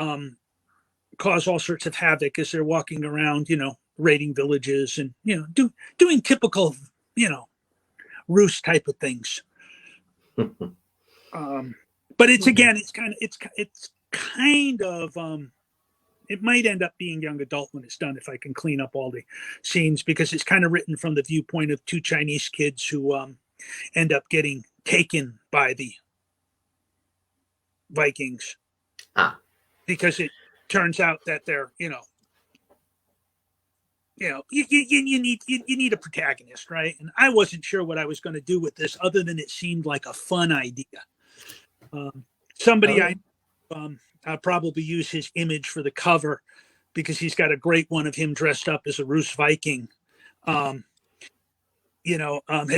cause all sorts of havoc as they're walking around, raiding villages and doing typical Rus type of things. But it's, again, it's kind of it might end up being young adult when it's done, if I can clean up all the scenes, because it's kind of written from the viewpoint of 2 Chinese kids who end up getting taken by the Vikings. Because it turns out that they're, you need a protagonist, right? And I wasn't sure what I was going to do with this, other than it seemed like a fun idea. I'll probably use his image for the cover, because he's got a great one of him dressed up as a Rus Viking. Has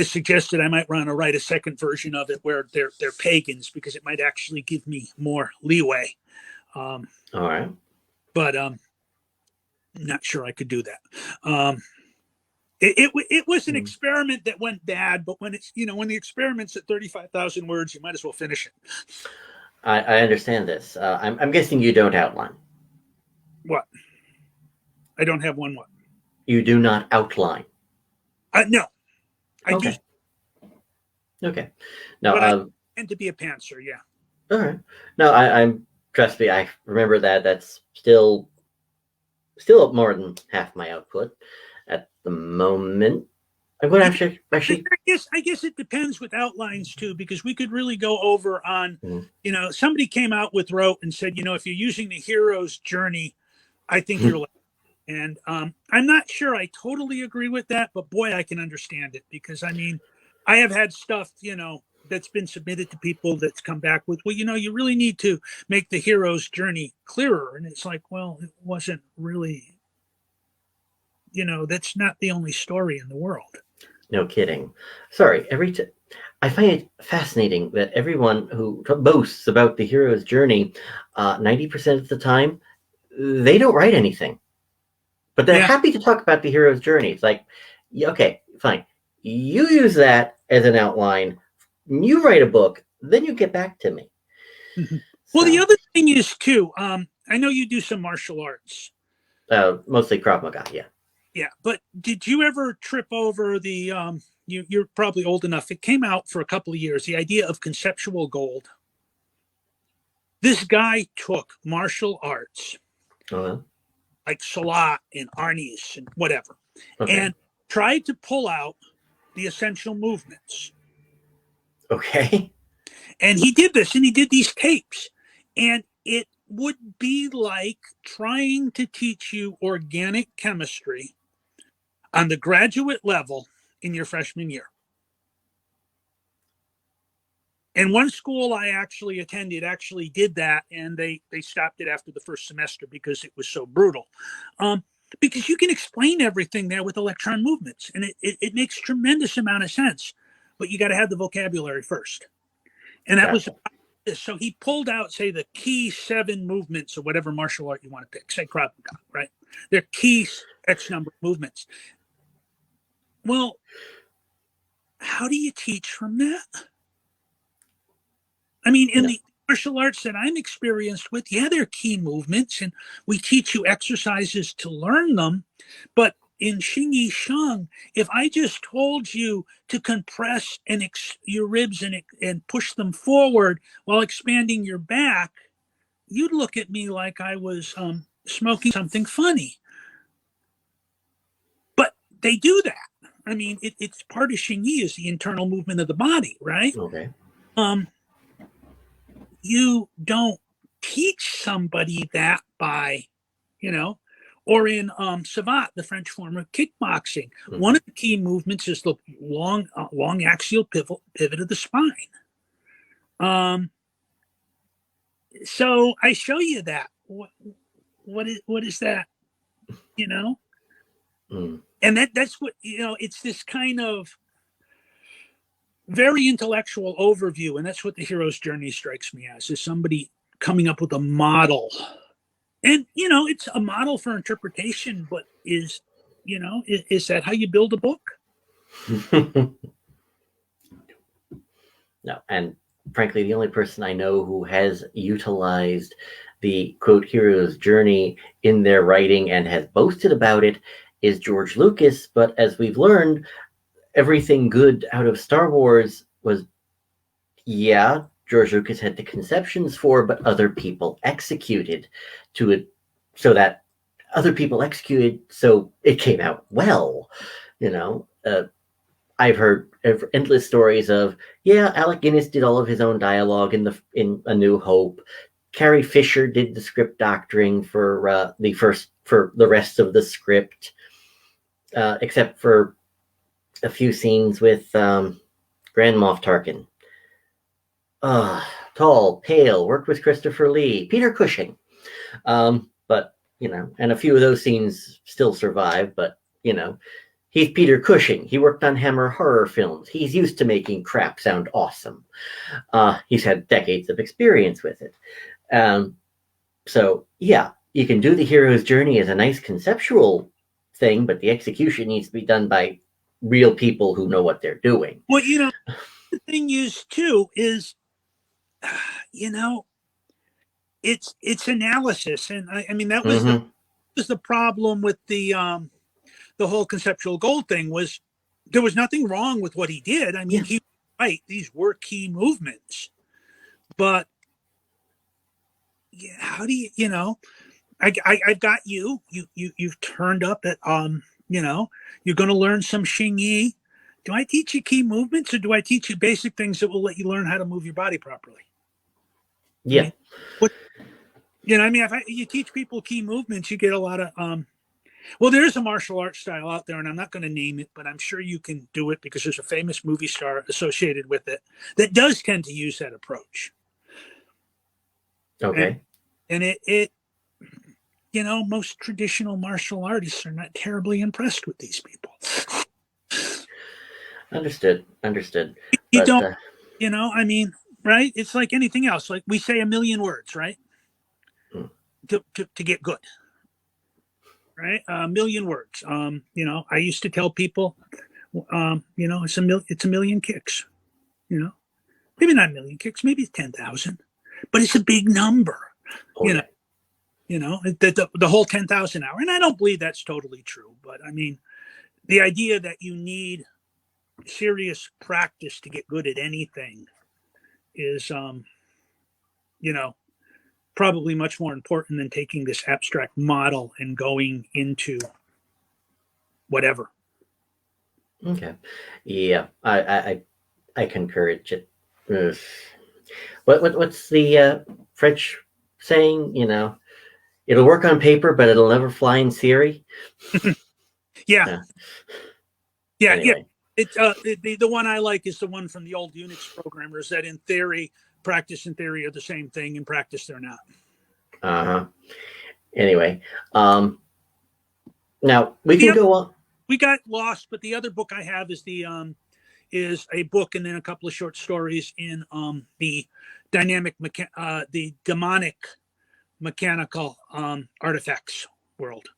suggested I might want to write a second version of it where they're pagans, because it might actually give me more leeway. All right. But not sure I could do that. It was an experiment that went bad, but when it's when the experiment's at 35,000 words, you might as well finish it. I understand this. I'm guessing you don't outline. What? I don't have one. What? You do not outline. No. I okay. do. Okay. No. I tend to be a pantser. Yeah. All right. No, I'm. Trust me, I remember that. That's still more than half my output at the moment. I'm going to actually. I guess it depends with outlines too, because we could really go over on, somebody came out with wrote and said, if you're using the hero's journey, I think you're. And I'm not sure I totally agree with that, but boy, I can understand it, because I have had stuff, that's been submitted to people that's come back with, well, you really need to make the hero's journey clearer. And it's like, well, it wasn't really, that's not the only story in the world. No kidding. Sorry. I find it fascinating that everyone who boasts about the hero's journey, 90% of the time, they don't write anything. But they're happy to talk about the hero's journey. It's like, okay, fine. You use that as an outline. You write a book, then you get back to me. Well, the other thing is too, I know you do some martial arts. Mostly Krav Maga. Yeah. Yeah, but did you ever trip over the you're probably old enough. It came out for a couple of years, the idea of conceptual gold. This guy took martial arts Uh-huh. like Salat and Arnis and whatever, Okay. and tried to pull out the essential movements. Okay. And he did this, and he did these tapes, and it would be like trying to teach you organic chemistry on the graduate level in your freshman year. And one school I actually attended actually did that, and they stopped it after the first semester because it was so brutal. Because you can explain everything there with electron movements, and it makes tremendous amount of sense, but you got to have the vocabulary first. And that was Gotcha. so he pulled out, say, the key 7 movements or whatever martial art you want to pick, say Krav Maga, right? They're key X number of movements. Well, how do you teach from that? I mean, in the martial arts that I'm experienced with, yeah, they're key movements, and we teach you exercises to learn them. But in Xing Yi Sheng, if I just told you to compress your ribs and push them forward while expanding your back, you'd look at me like I was smoking something funny. But they do that. I mean, it's part of Xing Yi is the internal movement of the body, right? Okay. You don't teach somebody that by, or in Savate, the French form of kickboxing. Mm-hmm. One of the key movements is the long axial pivot of the spine. So I show you that. What is that? And that's what, it's this kind of very intellectual overview, and that's what the hero's journey strikes me as, is somebody coming up with a model. And it's a model for interpretation, but is that how you build a book? No, and frankly, the only person I know who has utilized the quote hero's journey in their writing and has boasted about it is George Lucas. But as we've learned, everything good out of Star Wars was, George Lucas had the conceptions for, but other people executed to it, so that other people executed, so it came out well. I've heard endless stories of, Alec Guinness did all of his own dialogue in A New Hope. Carrie Fisher did the script doctoring for the rest of the script, except for a few scenes with Grand Moff Tarkin. Tall, pale, worked with Christopher Lee, Peter Cushing. But, and a few of those scenes still survive, but, he's Peter Cushing. He worked on Hammer horror films. He's used to making crap sound awesome. He's had decades of experience with it. So, you can do the hero's journey as a nice conceptual thing, but the execution needs to be done by real people who know what they're doing. Well, the thing is, too, is, it's analysis. And I mean, that was, the problem with the whole conceptual gold thing, was there was nothing wrong with what he did. I mean, he was right. These were key movements, but how do you, I've got you've turned up at, you're going to learn some Xing Yi. Do I teach you key movements, or do I teach you basic things that will let you learn how to move your body properly? Yeah. If you teach people key movements, you get a lot of, well, there is a martial arts style out there, and I'm not going to name it, but I'm sure you can do it because there's a famous movie star associated with it that does tend to use that approach. Okay. And it most traditional martial artists are not terribly impressed with these people. Understood. You don't, right? It's like anything else. Like, we say 1,000,000 words, right? To get good, right? 1,000,000 words. I used to tell people, it's 1,000,000 kicks. Maybe not 1,000,000 kicks, maybe 10,000, but it's a big number. the whole 10,000 hour. And I don't believe that's totally true, but I mean, the idea that you need serious practice to get good at anything is, probably much more important than taking this abstract model and going into whatever. Okay. Yeah, I concur. What's the French saying? It'll work on paper, but it'll never fly in theory. Yeah. Anyway. It's the one I like is the one from the old Unix programmers that in theory, practice and theory are the same thing. In practice, they're not. Anyway, now we can go on. We got lost, but the other book I have is is a book and then a couple of short stories in the the demonic mechanical artifacts world,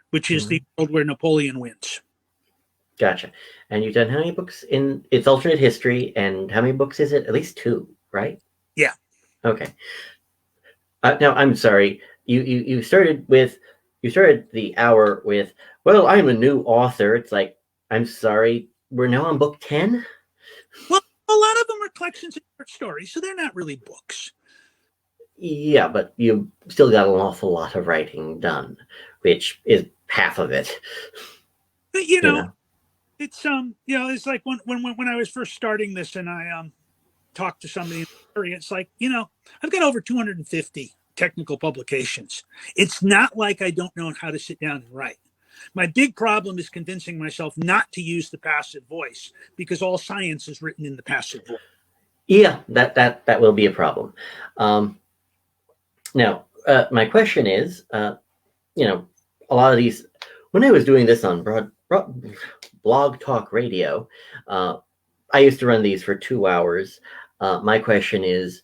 which is the world where Napoleon wins. Gotcha. And you've done how many books in its alternate history, and how many books is it? At least 2, right? Yeah. Okay. Now I'm sorry. You started the hour with, well, I'm a new author. It's like, I'm sorry, we're now on book 10? Well, a lot of them are collections of short stories, so they're not really books. Yeah, but you still got an awful lot of writing done, which is half of it. But, it's it's like when I was first starting this and I talked to somebody in the area, it's like, I've got over 250 technical publications. It's not like I don't know how to sit down and write. My big problem is convincing myself not to use the passive voice, because all science is written in the passive voice. Yeah, that will be a problem. Now, my question is, a lot of these, when I was doing this on Blog Talk Radio, I used to run these for 2 hours. My question is,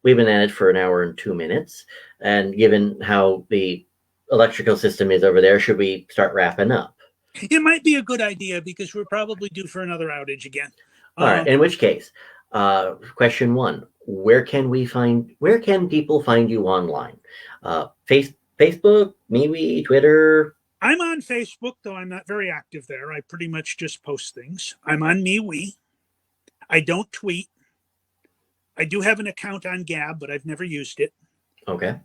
we've been at it for 1 hour and 2 minutes, and given how the electrical system is over there, should we start wrapping up? It might be a good idea, because we're probably due for another outage again. All right. In which case, question 1: where can people find you online? Facebook, maybe Twitter. I'm on Facebook, though I'm not very active there. I pretty much just post things. I'm on MeWe. I don't tweet. I do have an account on Gab, but I've never used it. Okay.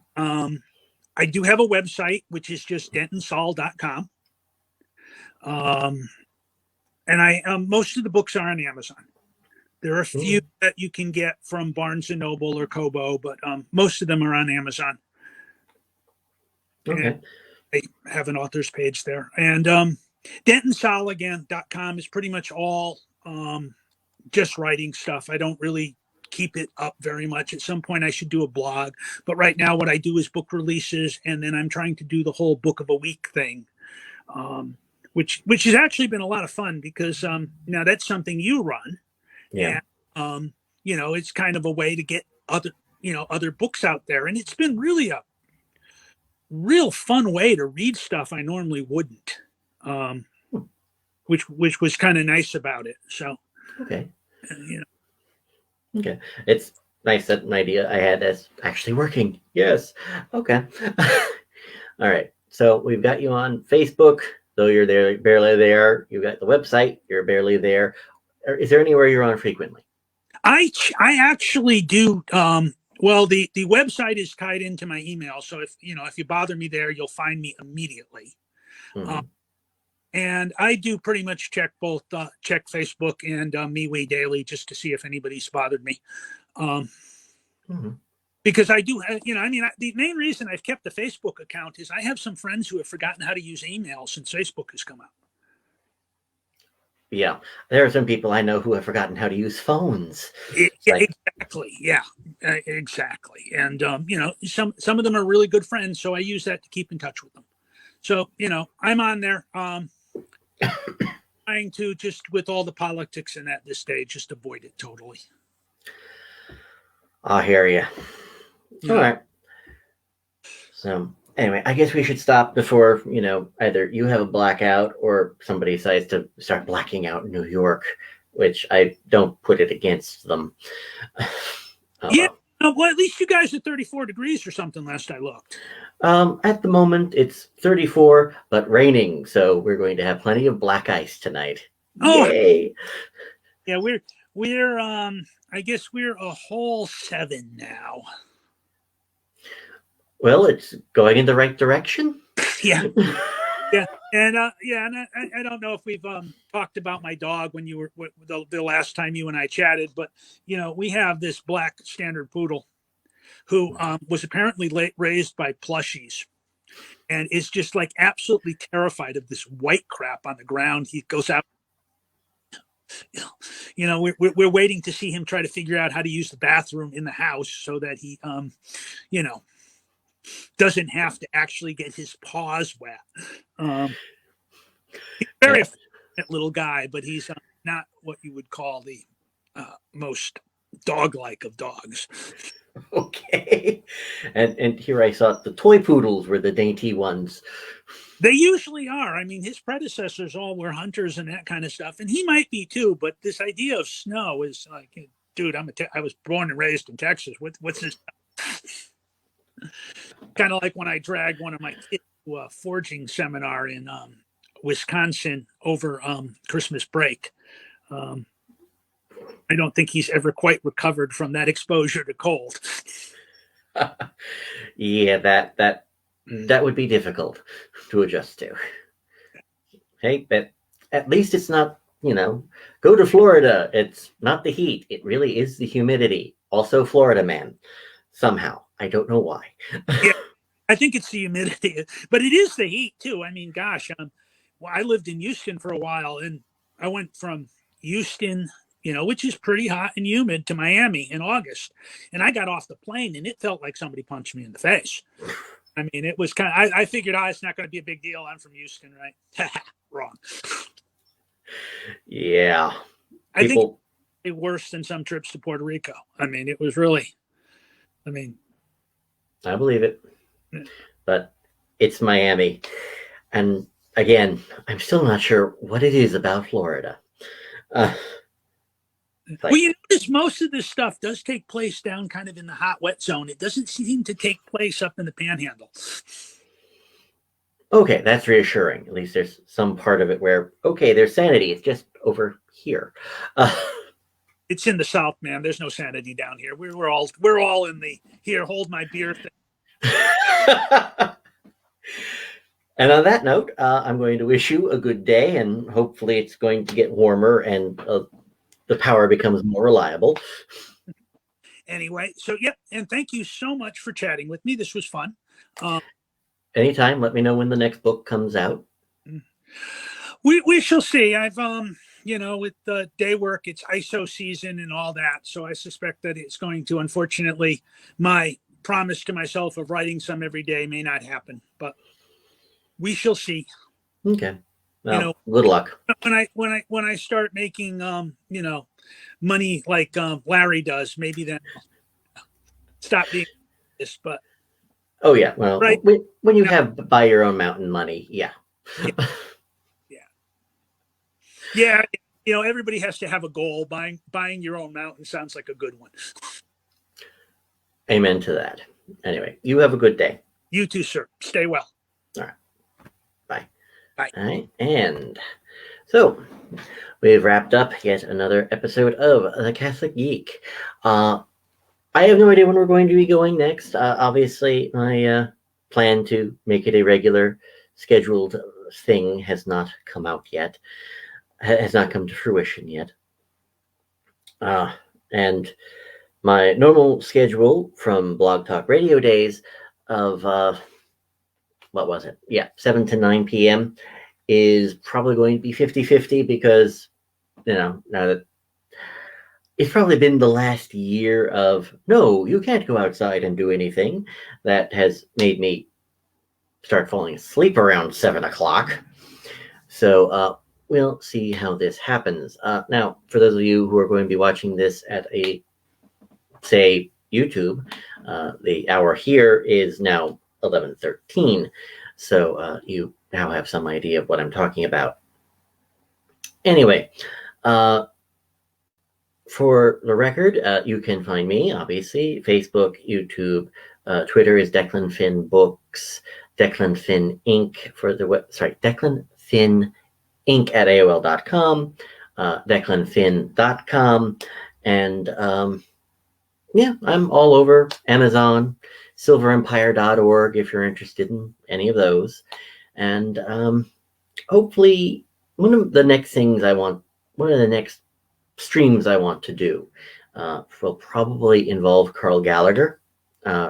I do have a website, which is just dentonsalle.com. And most of the books are on Amazon. There are a few that you can get from Barnes & Noble or Kobo, but most of them are on Amazon. Okay. And I have an author's page there. And DentonSalle.com is pretty much all just writing stuff. I don't really keep it up very much. At some point I should do a blog, but right now what I do is book releases, and then I'm trying to do the whole book of a week thing, which has actually been a lot of fun, because now that's something you run. Yeah. And, it's kind of a way to get other books out there, and it's been really a real fun way to read stuff I normally wouldn't, which was kind of nice about it. So okay. Okay. It's nice that an idea I had is actually working. Yes. Okay. All right. So we've got you on Facebook, though you're there, barely there. You've got the website, you're barely there. Is there anywhere you're on frequently? I actually do. Well, the website is tied into my email, so if you bother me there, you'll find me immediately. Mm-hmm. And I do pretty much check Facebook and MeWe daily, just to see if anybody's bothered me. Because I do, the main reason I've kept the Facebook account is I have some friends who have forgotten how to use email since Facebook has come out. Yeah, there are some people I know who have forgotten how to use phones. Exactly. Yeah, exactly. And some of them are really good friends, so I use that to keep in touch with them. So I'm on there, trying to, just with all the politics and at this stage, just avoid it totally. I hear you. Yeah. All right. So anyway, I guess we should stop before, either you have a blackout or somebody decides to start blacking out in New York, which I don't put it against them. Yeah, Well, at least you guys are 34 degrees or something last I looked. At the moment, it's 34, but raining, so we're going to have plenty of black ice tonight. Oh, Yay! yeah, we're I guess we're a whole 7 now. Well, it's going in the right direction. Yeah. Yeah, and I don't know if we've talked about my dog when you were the last time you and I chatted, but we have this black standard poodle who was apparently raised by plushies, and is just like absolutely terrified of this white crap on the ground. He goes out. We're waiting to see him try to figure out how to use the bathroom in the house so that he you know doesn't have to actually get his paws wet. He's a very affectionate little guy, but he's not what you would call the most dog-like of dogs. Okay. And here I thought the toy poodles were the dainty ones. They usually are. I mean, his predecessors all were hunters and that kind of stuff, and he might be too. But this idea of snow is like, dude, I was born and raised in Texas. What's this? Kind of like when I dragged one of my kids to a forging seminar in Wisconsin over Christmas break. I don't think he's ever quite recovered from that exposure to cold. Yeah, that would be difficult to adjust to. Hey, but at least it's not, go to Florida. It's not the heat. It really is the humidity. Also Florida man. Somehow. I don't know why. Yeah, I think it's the humidity, but it is the heat too. I mean, gosh, well, I lived in Houston for a while, and I went from Houston, which is pretty hot and humid, to Miami in August, and I got off the plane, and it felt like somebody punched me in the face. I mean, it was kind of. I figured, it's not going to be a big deal. I'm from Houston, right? Wrong. Yeah. I think it was worse than some trips to Puerto Rico. I mean, it was really. I believe it, but it's Miami, and again, I'm still not sure what it is about Florida. Well, you notice most of this stuff does take place down kind of in the hot, wet zone. It doesn't seem to take place up in the panhandle. Okay, that's reassuring. At least there's some part of it where, okay, there's sanity. It's just over here. It's in the South, man. There's no sanity down here. We're all in the here. Hold my beer thing. And on that note, I'm going to wish you a good day, and hopefully it's going to get warmer and the power becomes more reliable. Anyway, so yep, and thank you so much for chatting with me. This was fun. Anytime, let me know when the next book comes out. We shall see. I've with the day work, it's ISO season and all that, so I suspect that it's going to, unfortunately, my promise to myself of writing some every day may not happen, but we shall see. Okay. Well, good luck. When I start making money like Larry does, maybe then I'll stop being this. But oh yeah, well, right. When you have buy your own mountain money, yeah. Yeah. Everybody has to have a goal. Buying your own mountain sounds like a good one. Amen to that. Anyway, you have a good day. You too, sir. Stay well. All right. Bye. Bye. All right. And so we've wrapped up yet another episode of The Catholic Geek. I have no idea when we're going to be going next. Obviously, my plan to make it a regular scheduled thing has not come out yet. Has not come to fruition yet. And my normal schedule from Blog Talk Radio days of, what was it? Yeah, 7 to 9 p.m. is probably going to be 50-50 because, now that it's probably been the last year of, no, you can't go outside and do anything, that has made me start falling asleep around 7 o'clock. So, we'll see how this happens. Now, for those of you who are going to be watching this at say, YouTube, the hour here is now 11:13. So you now have some idea of what I'm talking about. Anyway, For the record, you can find me, obviously, Facebook, YouTube, Twitter is Declan Finn Books, Declan Finn Inc. for the Declan Finn Inc. at AOL.com, DeclanFinn.com, and yeah, I'm all over Amazon, silverempire.org if you're interested in any of those. And hopefully, one of the next streams I want to do will probably involve Carl Gallagher,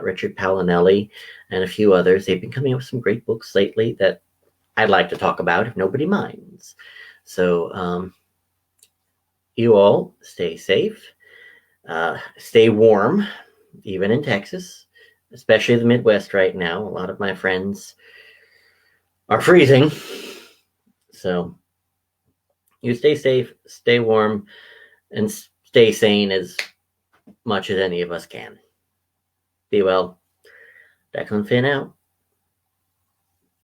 Richard Palinelli, and a few others. They've been coming up with some great books lately that I'd like to talk about if nobody minds. So you all stay safe, stay warm, even in Texas, especially the Midwest right now. A lot of my friends are freezing. So you stay safe, stay warm, and stay sane as much as any of us can. Be well. Declan Finn out.